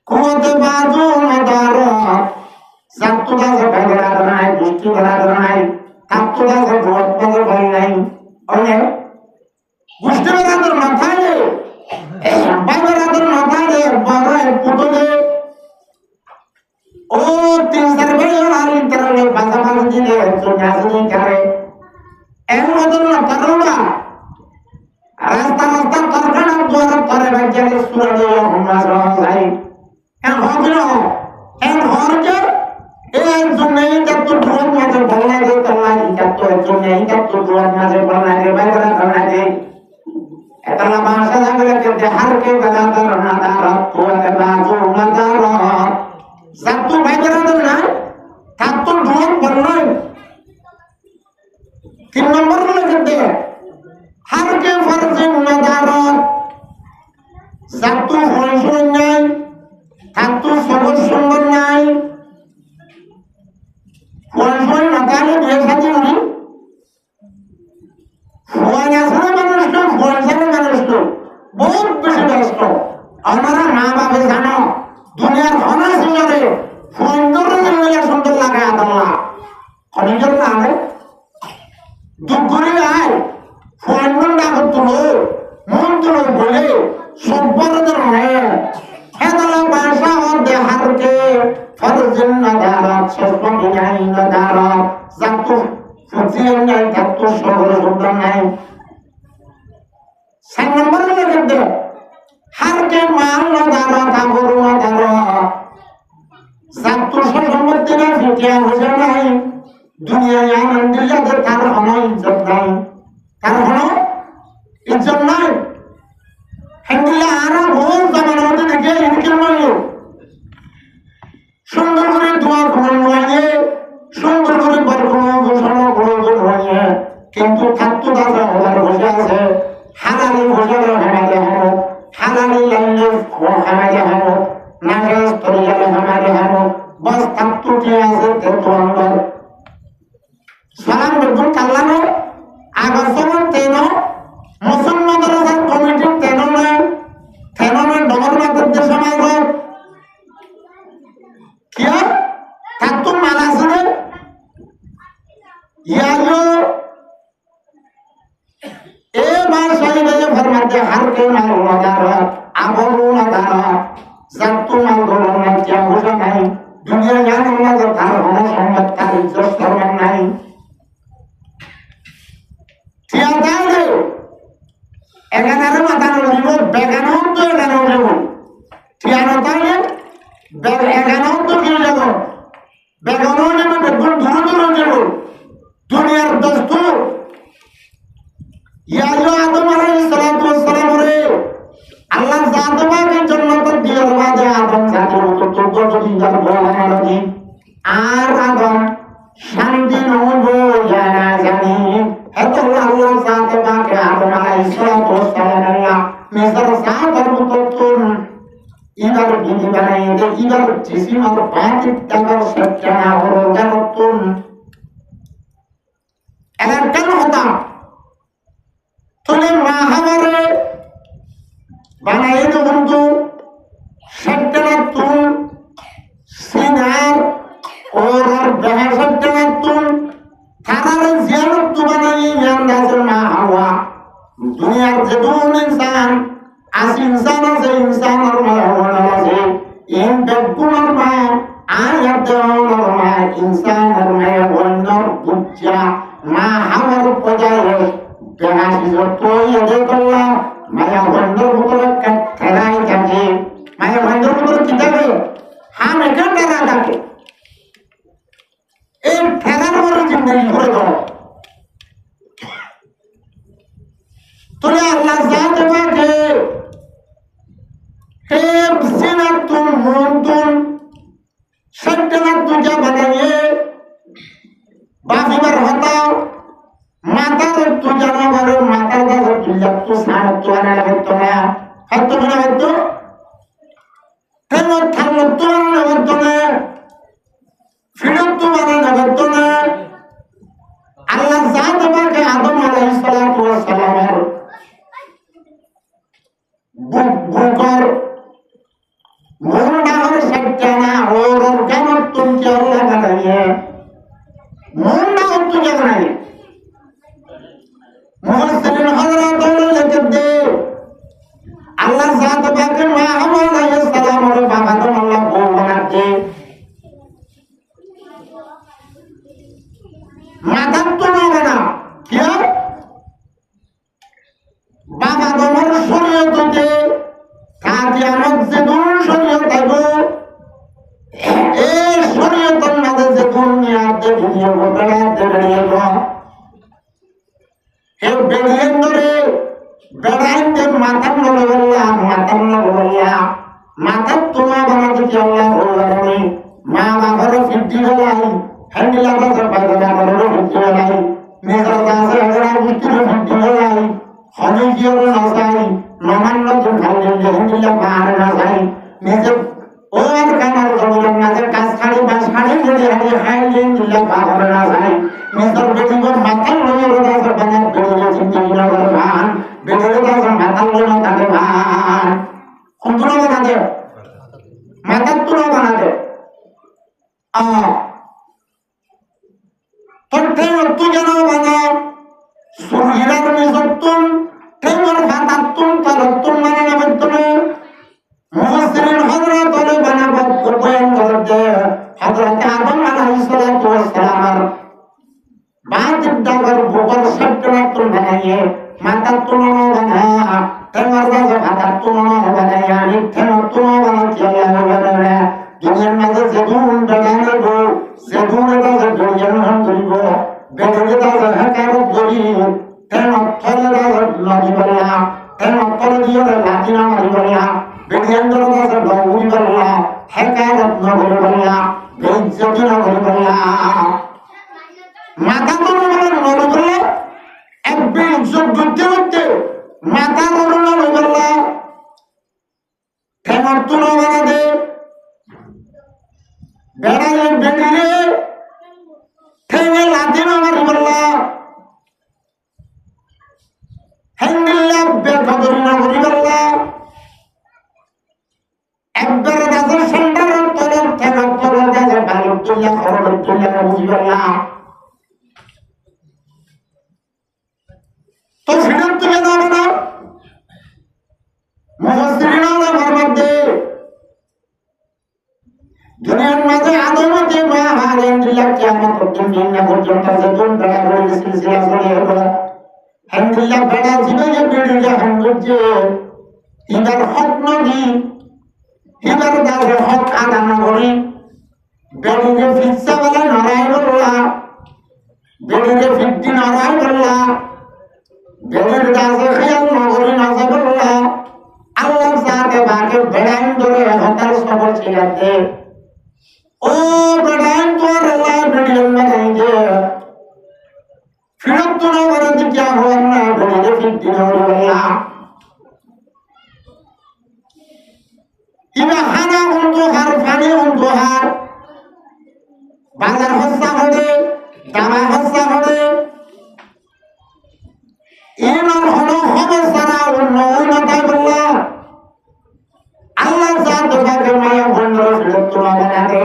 কুমতে বাজু নদারত জাতু গাছে বেরাদর নাই বৃষ্টি বেরাদর নাই তাতো গাছে ভোট বাজে ভাই নাই অনেক বুঝতে বেরাদর মাথায় ভাই বেরাদর মাথায় বড় পুতলে ও তিন চার ভাই আর ইন্টারনে বাজা বাজা দিলে নাজনি করে এর মতন না কারণা রাস্তা তরকানা জোর করে বাজারে সুরালে আমরা যাই en horje en জন্য যত ধর্ম মাঝে বলাগে তোমার যত জন্য যত ধর্ম মাঝে বলাগে বাইরে বলাগে এতলা ভাষা জানলে যে হারকে বেলাদার নাদার তোকে বাজু নাদার যত বাইরে না তত ধর্ম বলনই 3 নম্বর লিখতে হারকে ফরজে নাদার যত হইছই নাই তত সবর সুন্দর নাই কোন নাতালে বেশাতি উনি ফোয়ানাসরে মানুষকে ফোয়ানাসরে মানুষকে বহুত বেশি ব্যস্ত আমরা মা বাবা জানো দুনিয়ার অনেক সুন্দরে সুন্দরের জন্য সুন্দর লাগে আল্লাহ অনেকের নামে দুপুরে আয় ফোয়ান ডাক তুলো মন তুলো বলে সব্বরদের হয় হেদলা ভাষা হতে হারকে ফরজিন নাদারত সসবন নাই নাদারত জাতু ফজিল নাই জাতু সবর সুন্দর নাই 7 নম্বর লিখে হারকে মাল নাদারত আবরু নাদারত টিয়া বুঝে নাই দুনিয়ায় আনন্দ দিলে তার কোনো ইজ্জত নাই তার কোনো ইজ্জত নাই হেন্দিলা আরা ভুল জামানা মধ্যে দেখে ইনকে নয় সুন্দর করে দোয়া করে নয় সুন্দর করে বরকত ঘোষণা করে নয় কিন্তু থাকতো দাদা হবার বসে আছে হারালি ঘোষণা হারালে হলো হারালি লাইলে হারালে হলো নামাজ পড়ে গেলে হারালে হলো বস থাকতো কি আছে দেখতো আমরা সালাম বেগুন কাল্লানো আবার সময় তেন মুসলমান মাদ্রাসার কমিটির তেন নয় তেন নয় ডবল মাদ্রাসা সমাজ क्या থাকতো মালা আছে ইয়ালো এ ভাষায় যে ফরমাতে হর কে মাল ওয়াদার আবরু নাদার জাতু মাল গোলনা কিয়া বুঝা নাই দুনিয়া জানো না যে তার হলো সম্মত তার ইজ্জত সম্মান নাই কিয়া দাও এগানারে মাথা নড়িব বেগানো তো এগানো নড়িব কিয়া না তাইলে এগানো তো কি যাব বেগানো নেবে বেগুন ধরে ধরে যাব দুনিয়ার দস্তুর ইয়া ইয়া আদম আলাইহিস সালাতু ওয়াস সালাম রে আল্লাহ জাতবাকে জান্নাত দিয়ে রাজা আদম জাতির তো তো যদি যার বলা নাকি আর আদম শান্তি নব জানা জানি এত আল্লাহ জাতবাকে আদম আলাইহিস সালাতু ওয়াস সালাম মেসার সাতর মুততুন ইবার বিধি বানাই দে ইবার জিসিম আর বাতিল টাকার সত্যনা হলো জানতুন এবার কেন হতা তোলে মাহাবারে বানাই তো বন্ধু সত্যনা তুন সিনার और बहर सत्यना तुन थारा जियारत तु बानाई अंदाजर मा हवा दुनिया जे दोन इंसान as इंसान से इंसान और मा हवा से इन बेगुन और मा आयत और मा इंसान और मा वंदर बुच्चा मा हवर पजाए बेहासी जो तो ये देखला माया वंदर बुकर कथराई जाके माया वंदर बुकर किताबे हम एक डरा जाके এই ফেরার বড় জিন্দগি করে দাও তোরে আল্লাহ জাতে পাকে হে সিনাতুন মুনতুন সত্যনা তুজা বানায়ে বাফিবার হতা মাতার তুজা না বড় মাতার দাও তুজা তো সারা তো না লাগতো না হয়তো না হয়তো তেমন থাকলো তো না হয়তো না ফিরত তো বানানো হতো না আল্লাহ জাত পাকে আদম আলাইহিস সালাতু ওয়াস সালামের বুকর মুন্ডা হর সত্যনা और কেমন তুম কি আল্লাহ বানাইয়ে মুন্ডা হতো জানাই মুফাসসিরিন হযরত লিখতে দে আল্লাহ জাত পাকে মা আলাইহিস সালামের বাবা তো আল্লাহ বানাতে মাদার তো না क्या বাবা তোমার শরীয়তে কাজে আমার যে দূর শরীয়ত আইব এই শরীয়তের মাঝে যে দুনিয়াতে ভিডিও বেড়াতে বেরিয়েব এই বেরিয়েন্দরে বেড়াইতে মাথার নড়ে বললাম মাথার নড়ে বললাম মাথার তোমার বানাতে কি আল্লাহ বললাম মা বাবার ফিরতি হলাই হ্যান্ডেল আবার বাইরে বাবারও ফিরতি হলাই মেজার দাসে এগরা ভিতরে ফিরতি হলাই হনি জিওর না যাই নমান্য তো ভালো যে হ্যান্ডেল বাহার না যাই মেজে ওর কানার জমির মাঝে কাজ খাড়ি বাস খাড়ি যদি হাড়ি হাইলেন দিলে বাহার না যাই মেজার বেদিগর মাথার লয়ে দাসে বানার বেদিগর চিন্তা না করে ভান বেদিগর দাসে মাথার লয়ে তাকে ভান কোনটা বানাতে মাথার তুলা বানাতে Porque tu ya no van a surgir a nosotros, tengo el fatatun, talatun, mananabetun, mufassirin hadrat ole banabat kurbayan karate, hadrat Adam alayhi salatu wassalam, baatib dagar bukar sabtanatun banaye, matatun bana, tengo el fatatun banaye, tengo tu bana kiya bana, dunia maze zedun bana go, দূরে দাসে দরিয়ান হাম করিব বেদরে দাসে হেকারত করি তেন অক্ষরে দাসে লাগি বললা তেন অক্ষরে দিয়ে লাঠিনা মারি বললা বেদিয়ান্তর দাসে ডঙ্গুরি বললা হেকারত নগরি বললা বেইজ্জতি নগরি বললা মাথা কোনো নগরি বললা এক বেইজ্জত করতে করতে মাথা কোনো নগরি বললা তেন অর্থ নগরা দে বেড়ালে বেড়িয়ে ঠেঙে লাঠিনা মারি বললা হেঙ্গিল্লা বেকদরি নগরি বললা একবারে দাসের সেন্টারের তলের ঠেঙে তলে দাসের বালুর তুল্লা খরবের তুল্লা বুঝি বললা তো ফিরত তুলে দেবে না মুফাসসিরিনও আমার মধ্যে দুনিয়ার মাঝে আদমতে মা হারেন দিলা কিয়ামত পর্যন্ত যখন বেড়া করে সিলসিলা চলে এলো হামদুলিল্লাহ বেড়া জীবনে বেড়ে হামদুলিল্লাহ ইবার হক নদী ইবার দাসে হক আদান করি বেড়ে ফিরসা বলে নড়াই বললা বেড়ে ফিরতি নড়াই বললা বেড়ে দাসে খেয়াল নগরী নাজা বললা আল্লাহ সাথে বাকে বেড়াইন ধরে হতার সবর ছিলাতে ও বেড়াইন তোর আল্লাহ বেড়িয়ান বানাইছে ফিরত তো না বানাতে কি হওয়ার না বেড়ে ফিরতি নড়াই বললা ইবা হানা উন্তু হার ফানি উন্তু হার বাজার হস্তা হবে দামা হস্তা হবে ইমান হলো হবে সারা উন্নয়নতাই বললা আল্লাহ জাত বাকে মায়া বন্ধ ফিরত তো না বানাতে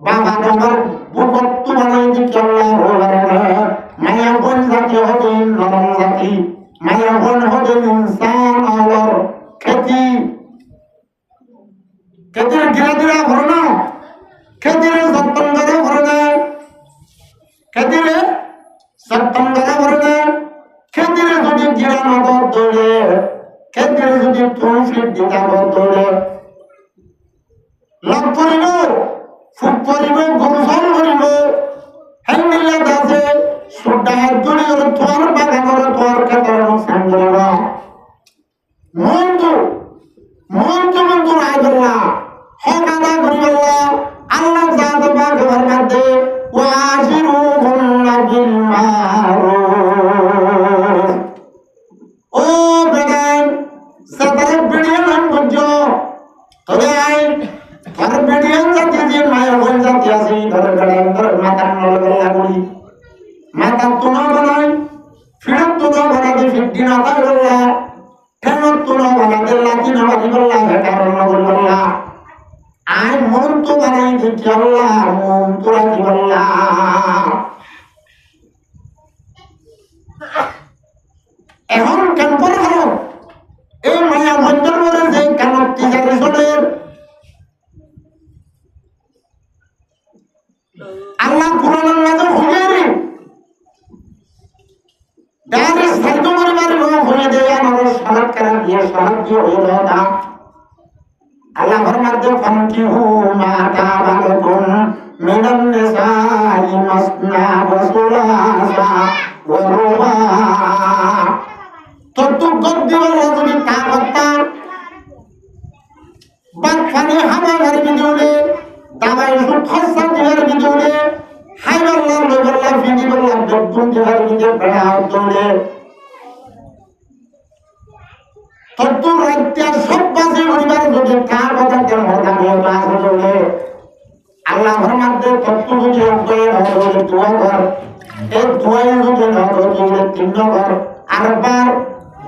বাবা তোমার বুকত্তু বানাই দিকে আল্লাহ বানাতে মায়া বন জাতি হবে নরম জাতি মায়া বন হবে ইনসান আল্লাহ খেতি খেতির গিরা ভরে না খেতির সত্তম গাদা ভরে না খেতির সত্তম গাদা ভরে না খেতির যদি গিরা নগর দৌড়ে খেতির যদি তুলসির দিকা দৌড়ে লাভ করিব ফুট করিব গরুসল করিব হেলমিল্লা দাসে সুড্ডাহাত দৌড়ি ওর তোর বাগানোর তোর খেতার অনুষ্ঠান করিব মন্তু মন্তু রায় বললা হক আদা করি বললা আল্লাহ জাত বাগের মধ্যে ওয়াজিরুহুন্না বিল মারুফ ও বেগান সাতারে বেড়িয়ান নাম বুঝো তবে আই তার বেড়িয়ান জাতি যে মায়া হয়ে জাতি আছে ধরে বেড়ান ধরে মাতার নলে বললা করি মাতার তোনা বানাই ফিরত তোনা বানাতে ফিরতি না তাই বললা ঠেঙত তোনা বানাতে লাঠি না বাড়ি বললা হেটার নগর বললা আই মন তো বানাই দিচ্ছি আল্লাহ মন তো রাখি আল্লাহ এখন কেন করে হলো এই মায়া মন্দির বলে যে কেন তিজারি চলের আল্লাহ কোরআনের মাঝে হুঁয়ারি ডাইরে সাইড করে মারি হয়ে দেয় আমাদের সমাজ করা দিয়ে সমাজ দিয়ে হয়ে না আল্লাহ ফরমাতে ফানকিহু মা তাবালাকুম মিনান নিসাই মাসনা ওয়া সুলাসা ওয়া রুবা ততু গদ্দিওয়ালা যদি তা করতা বাদ ফানি হামার ভিডিওলে দাবাই সুদ খরচা দিবার ভিডিওলে হাইবাল্লাহ লইবাল্লাহ ভিডিওল্লাহ দদ্দুন দিবার ভিডিও বেড়াও দৌড়ে ততু রাজ্যের সব বাজে পরিবার যদি কার কথা কেন হতামিও বাস হলে আল্লাহ ফরমাতে ততু যদি অঙ্কয়ে হলে দোয়া কর এই দোয়াই যদি নগর যদি তিন নম্বর আরবার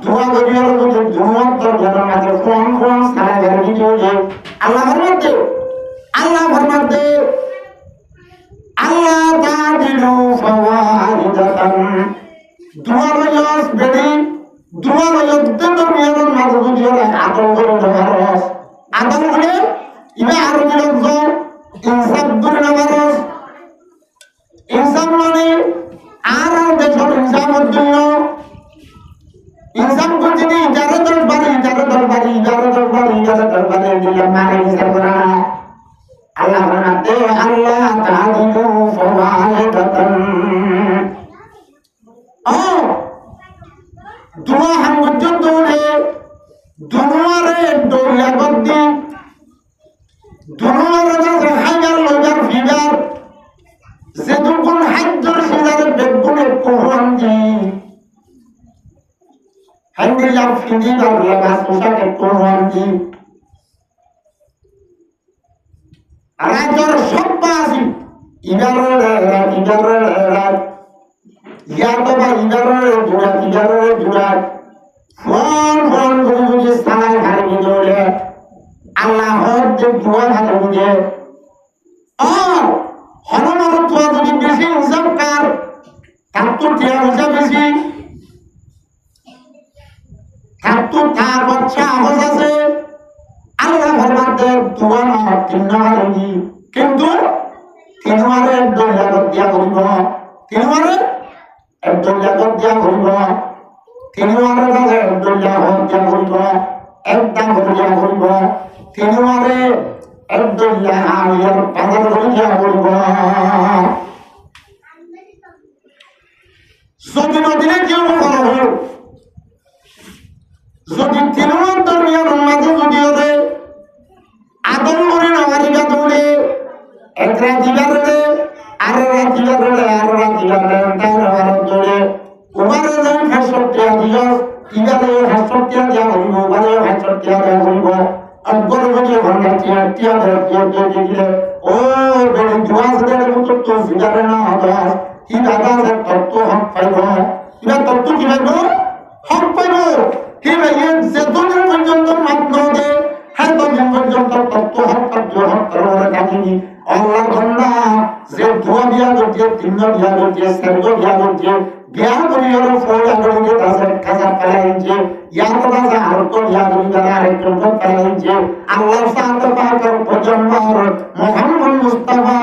দোয়া করিয়ে যদি দোয়ার তোর ঘরের মাঝে কোন কোন সারা ঘরে ভিডিও যে আল্লাহ ফরমাতে আল্লাহ তাদিলু ফাওয়াইদাতান দোয়া লয়স বেড়ি দোয়া লয়স দেবর মেয়র মাঝে বুঝিয়ে আদম করে নমারস আদম হলে ইবা আরো বিলজ্জ ইনসাফ করে নমারস ইনসাফ মানে আর দেশের ইনসাফের জন্য ইনসাফ করতে নেই যারা দরবারি দিলে মানে ইনসাফ করা আল্লাহ ফরমাতে আল্লাহ তাআদিলু ফাওয়াইদাতান ও দুয়া হাম পর্যন্ত দুনুয়ারে দৌলা বদ্দি দুনুয়ারে যে হাইগার লইগার ফিগার যে দুগুণ হাজ্জর সিজারে বেগুনে কোহরানজি হাইগিলা ফিজিগার লাগা সুসাকে কোহরানজি রাজর সব্বাসি ইগারে ইয়াতবা ইগারে জুড়া ফোন গুলি সালায় ঘরে গিয়ে আল্লাহ যে দুয়া ঘরে গিয়ে ও হনুমান তো যদি বেশি হিসাব কার তার তো টিয়া হিসাব বেশি তার তো তার বাচ্চা আওয়াজ আছে আল্লাহ ফরমাতে দুয়া না তিনবারে কিন্তু তিনবারে একদম লাগত দিয়া করিব তিনবারে একদম লাগত দিয়া করিব তিনবারে দাদা একদম লাগত দিয়া করিব একদম দিয়া করিব তিনবারে একদম লাগাইয়ার পাজার দিয়া করিব যদি নদীনে কেউ করা হল যদি তিনবার দরিয়ার মাঝে যদি ওরে আদম করে নগারিকা দৌড়ে এক রাতিকা দৌড়ে আর রাতিকা দৌড়ে আর রাতিকা দৌড়ে উবারে যাই ভাষটিয়া দিও ইবারে ভাষটিয়া দিয়া হইব উবারে ভাষটিয়া দিয়া হইব অগ্গর বজে ভান্ডা টিয়া টিয়া দিলে ও বেড়ি দুয়াস দেড় মতো তো ফিগারে না হতাস কি দাদা তত্ত্ব হক পাইব ইবা তত্ত্ব কি পাইব হক পাইব কি ভাইয়ে যে দুদিন পর্যন্ত মাত্র দে হ্যাঁ দুদিন পর্যন্ত তত্ত্ব হক করে কাটিনি আল্লাহ গন্ডা যে ধোয়া দিয়া গটিয়ে তিন্ন দিয়া গটিয়ে সের্গ দিয়া গটিয়ে বিয়া করি হলো ফোড়া করে দিয়ে তাদের কাজা পালাইছে ইয়াত রাজা আরত দিয়া করি যারা আরেকটু পালাইছে আল্লাহ সাথে পাকের পয়গম্বর মুহাম্মদ মুস্তাফা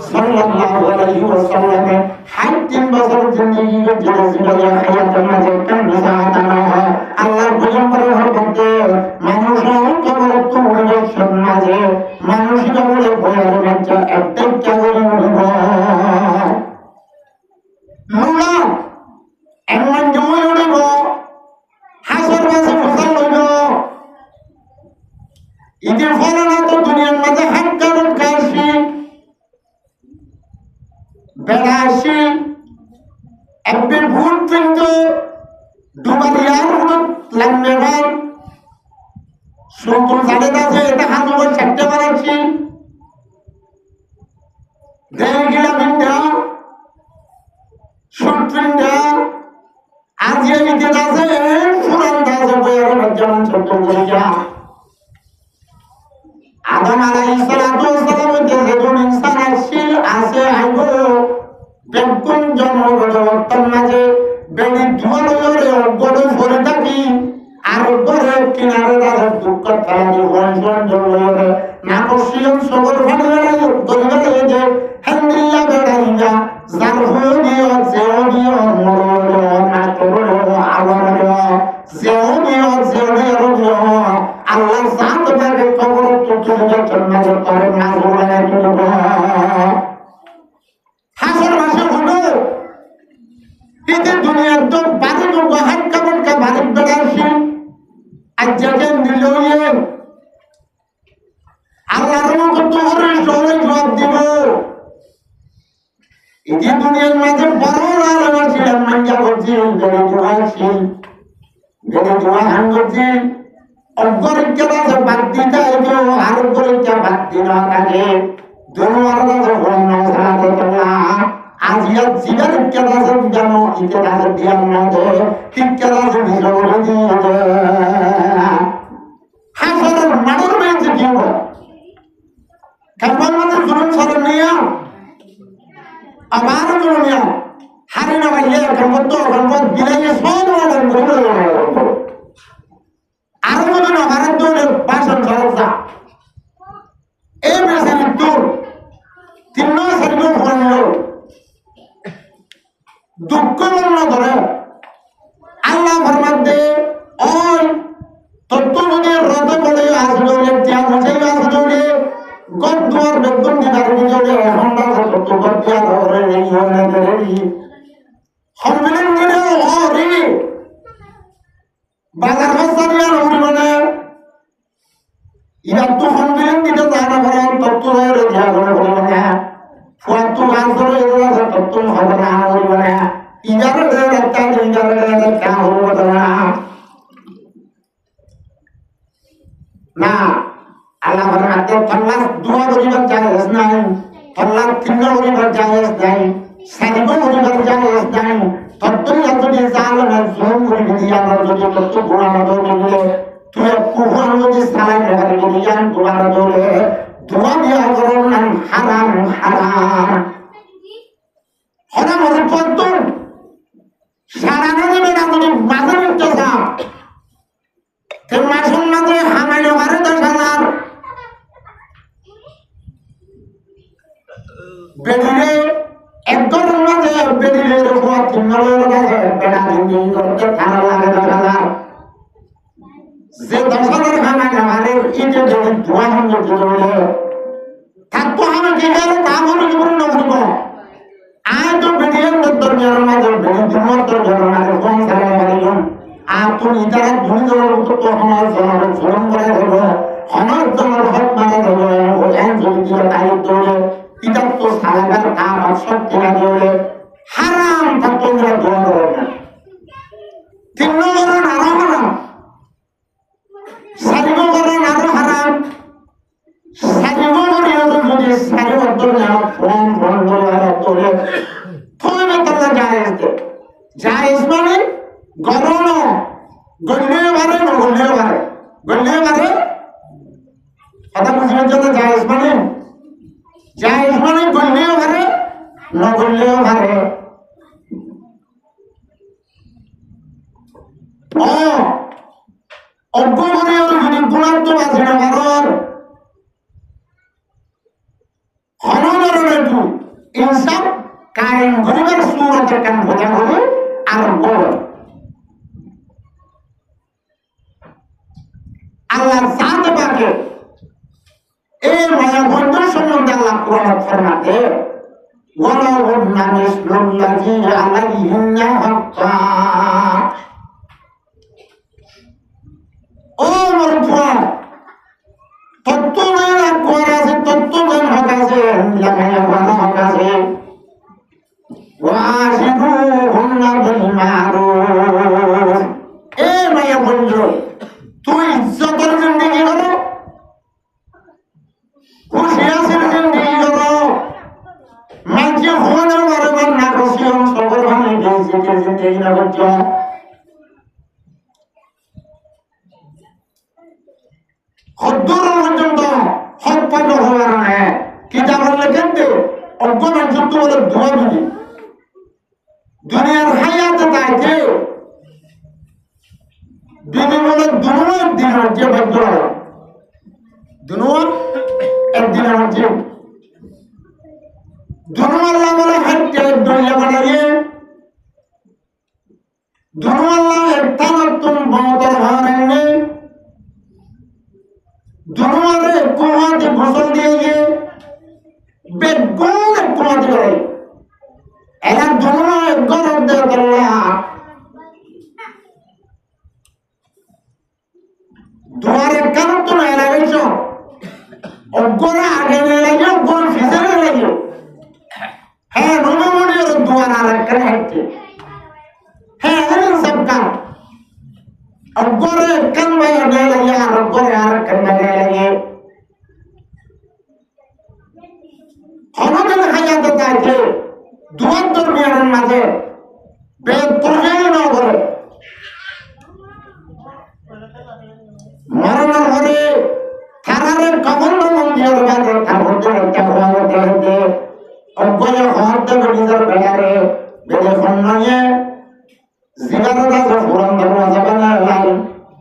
সাল্লাল্লাহু আলাইহি ওয়াসাল্লাম 3 বছর জিন্দেগি করে জীবনে হায়াতের মাঝে কেন সাহায্য আল্লাহর পয়গম্বরের হতে মানুষের কেবল তুলে সমাজে মানুষ কেবল ভয়ের বাচ্চা একটাই কেবল মুলা এমন জমে উড়িব হাসর মাঝে ফসল লইব ইদের ফলে না তো দুনিয়ার মাঝে হাত কারণ খাইছি বেড়াইছি একদিন ভুল কিন্তু ডুবারিয়ার লাগবে ভাই সুন্দর সাড়ে আছে এটা হাত উপর চারটে বানাচ্ছি দেড় গিলা ভিন্ডা সুট্রিন্ডা আজিয়া নিতে আছে ফুরান দাসে বইয়ের যেমন ছোট বইয়া আদম আলাইহিস সালাতু ওয়াসসালাম যেজন ইনসান আসছিল আছে আইব বেগুন জন্মগত বর্তমান মাঝে বেড়ি ধুয়ারে অগড়ে ভরে থাকি আর ঘরে কিনারে দাদা দুঃখ ফেলানি হনজন জন্মরে না কষিয়ন সবর ভালো দরিবারে যে হামদুলিল্লাহ বেড়াইয়া যার হনিও যেওনিও মরো না করো আওয়ারো যেওনিও যেওনিও আল্লাহ জাত তাকে কবর তুলে জন্মাজ করে না বলে তো হাসর মাসে হলো এতে দুনিয়ার তো বাজে তো হাত কামড় কা ভারত বেড়াইছি আজ যাকে নিলইয়ে আল্লাহর মতো তোরে সরে জবাব দিব এই দুনিয়ার মাঝে বড় আলাদা ছিলাম মাঞ্জা করছি গড়ে জোয়াছি গড়ে জোয়া হান করছি অগরিকে দাসে বাদ দিতে হইতো আর অগরিকে বাদ দিন আগে দুনিয়ার দাসে হন্য সালাতে তোলা আজিয়া জিগারিকে দাসে জানো ইকে দাসে ধ্যান না দে কিকে দাসে ভিজরে দিয়ে হাসরের মানর মেয়েছে কি হবে কারণ আমাদের জুলুম সারা নিয়া আবার জুলুমিয়া হারি না ভাইয়া গম্বত বিলাইয়ে সব আমাদের ঘুরে আরো যদি না ভারত দৌড়ে বাসন সরসা এই মেসেজ দূর 3 সারিও ফোন দুঃখ মন ধরে আল্লাহ ফরমান দে ওই তত্ত্ব যদি রদে পড়ে আসলে ত্যাগ হয়ে আসলে গদ দুয়ার বেগুন তুমি হবে না বলবে না ইজারে একটা ইজারে একটা হবে না না আল্লাহ ফরমাতে আল্লাহ দোয়া করিবার জায়েজ নাই আল্লাহ তিন করিবার জায়েজ নাই সারিব করিবার জায়েজ নাই তদ্দুই যদি জালেমের জুলুম করে দিয়া যদি কত গুনাহ করে তুই কুফর যদি সালাম করে দিয়া গুনাহ করে দোয়া দিয়া করুন হারাম হারাম হারাম হলে কত সারা দিবে না তুমি বাজার উঠতে যাও তিন মাসের মধ্যে হামাইলো মারে 10,000 বেরিয়ে একদম মাঝে বেরিয়ে রোয়া তিনজনের কাছে বেড়া দিন করতে ভালো লাগে 10,000 যে 10,000 হামাইলো মারে ইটে যদি ধোয়া হয়ে চলে থাকতো আমি কি গেল তা বলে জীবন নগরিব আয় তো বেরিয়ে দরজার মাঝে বেরিয়ে তোমার দরজার মাঝে কোন সারা মারিলাম আর তুমি যারা ভুল যাওয়ার তো আমার জনের ফোন করে দেবো আমার জনের হক মারা দেবো ওখানে যদি দিয়ে তাই তোলে এটা তো সালাগার কাম সব কেনা দিলে হারাম থাকতো দোয়া করবে না 3 নম্বর আরো হারাম 4 নম্বর আরো হারাম 4 নম্বর যদি 4 নম্বর না ফোন করে তোলে তুমি তো জায়েজ মানে গরম গল্লে বারে কথা বুঝবার জন্য জায়েজ মানে গল্লেও বারে না গল্লেও বারে ও অজ্ঞানে যদি গুণার তো আছে না কারণ হনমরণ একটু ইনসাফ কায়েম করিবার সুরতের কাম বোঝা হবে আর গড় আল্লাহ জাতে পাকে এই মায়া বন্ধু সম্বন্ধে আল্লাহ কোরআন ফরমাতে ওয়ালাউ হুন্না মিসলুল্লাযী আলাইহিন্না হাক্কা ও মরফা তত্ত্বজ্ঞান আকবর আছে তত্ত্বজ্ঞান হক আছে লামায়া ভালো হক আছে ওয়াশিরুহুন্না বিল মারুফ এ মায়া বন্ধু তুই ইজ্জতের জিন্দেগি করো খুশিয়াসের জিন্দেগি করো মাঝে হওয়ার বারবার না খুশিয়ম সবর ভাঙে ইজ্জতের জিন্দেগি না করছো খদ্দুর পর্যন্ত হক পাইল হওয়ার না কিতাবের লেখেনতে অজ্ঞান যুক্ত বলে ধোয়া দিবি দুনিয়ার হায়াতে তাইতে দিনে বলে দুনিয়া দিন হচ্ছে ভাগ্য দুনিয়া একদিন হচ্ছে দুনিয়া বলে হাইতে দুনিয়া বানাইয়ে দুনিয়া একটা নতুন বমতর হওয়ার দুনিয়ারে কুয়াতে ফসল দিয়ে গিয়ে বেগুন কুয়াতে করে এরা দুনিয়া গরম দিয়ে করলে দুয়ারে কেন তো না লাগাইছ অজ্ঞরা আগে লাগে অজ্ঞর ফিজারে লাগে হ্যাঁ রুমমনির দুয়ার আর একটা হাইতে হ্যাঁ এমন সব কাম অজ্ঞরে কেন লাগে লাগে আর অজ্ঞরে আর কেন লাগে হনদের হায়াতে তাইতে দুয়ার দরমিয়ানের মাঝে বেদ প্রয়োজন না করে মরণের পরে তারারে কবন্দ মন্দিরের মাঝে ঠাকুরদের একটা হওয়াতে হতে অজ্ঞরে হওয়াতে নিজের বেড়ারে বেড়ে ফন্নয়ে জীবনে তাকে পুরান দরওয়াজা বানায়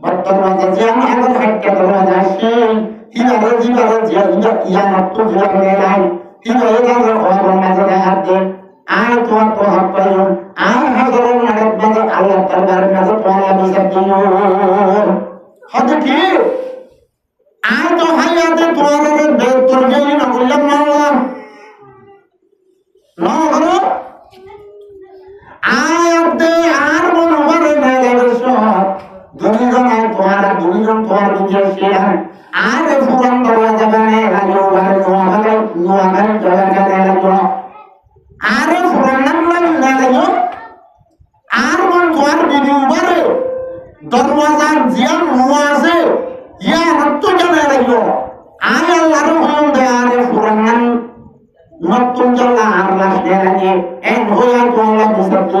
বর্তমানে যে আমাদের হাইটে দরওয়াজা আসে ইনারে জীবনে যে ইয়া মাত্র জীবনে নাই ইনারে তাকে হওয়ার মাঝে দেখাতে আয় তোমার তো হক পাইও আয় হাজারের নাগত মাঝে আল্লাহ দরবারের মাঝে তোমার বিচার দিও হতে কি আয় তো হাইয়াতে তোমার তোর গেলি না বললাম না হলো আয়াতে আর মনে হবে না দুইজন তোমার বুঝে আর পুরান দরওয়াজা বানায় লাগলো নোয়াখালী জলের কাছে লাগলো আরে পুরান দরওয়াজার জিয়ান হুয়া আছে ইয়া নতুন জানা লাগলো আমি আল্লাহর হুকুম দেয়ারে ফুরান নতুন জানা আর লাগতে লাগে এন হইয়া তোমরা বুঝতে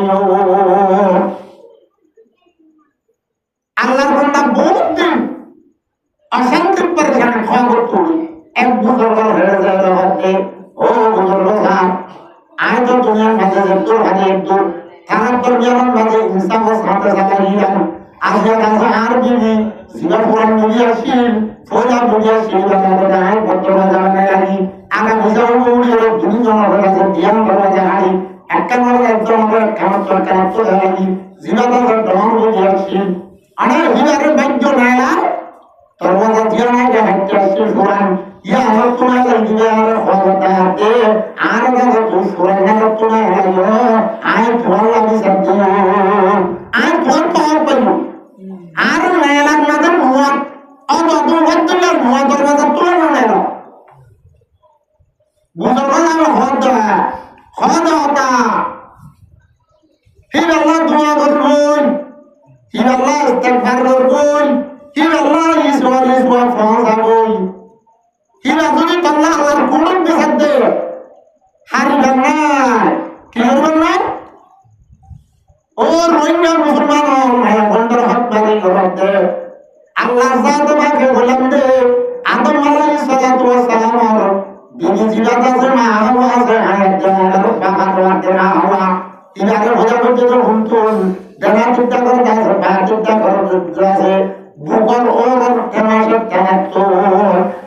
আল্লাহর বান্দা বহুত দিন অশান্তি পরেশানি খবর তুলি এক বুজুর্গ হয়ে যায় হতে ও বুজুর্গ সাহেব আয় তো দুনিয়ার মাঝে একটু হাতে একটু খারাপ দুনিয়ার মাঝে ইনসাফ সাথে সাথে গিলাম আজকে কাছে আর বিবি সিঙ্গাপুরের মুভি আসিল ফোলা মুভি আসিল আমাদের আয় পত্র জানা লাগি আমরা বুঝাবো উড়িয়ে দুই জনের কাছে ধ্যান করা যায় একটা মানে একজন আমরা খারাপ সরকার তো লাগি জিনাদার ডন মুভি আসিল অনেক হিলারের বাদ্য নেলা দরওয়াজা দিয়া নাই যে হাইতে আসিল ফুরান ইয়া আমার তোমার লাগিয়ে আর হওয়াতে আর দাদা তো ফুরান না তোমার লাগলো আয় ফোন লাগি সব আয় ফোন পাওয়ার পাইল আর নেলার মাঝে মুয়া অত দুর্গতির মুয়া দরওয়াজা তুলে না নেল বুঝলো না হদ হতা হির আল্লাহ দোয়া করবই হির আল্লাহ ইস্তেগফার করবই হির আল্লাহ ইসওয়া ফসাবই হির যদি আল্লাহ আল্লাহর কুরআন বিচার দে হারিবেন না কি করবেন না ও রোহিঙ্গা মুসলমান মায়া বন্ধর হক বাড়ি করতে আল্লাহ জাত ভাগে বলেন দে আদম আলাইহিস সালাতু ওয়াস সালাম দিদি জিবাত আছে মা হাওয়া আছে আয়াত জানার ফাহার ওয়াতে না হাওয়া ইনারে বোঝা করতে তো হুমতুন দেনা চিন্তা করে দাস বা চিন্তা করে আছে বুকর ওর তেমাশে তেনাতো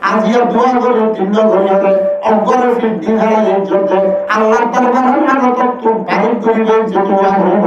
আজিয়া দোয়া করে তিন করে অগরে ফির দিঘালা ইজ্জতে আল্লাহ দরবারে মানত তো বাড়ি করিবে যে দোয়া হইব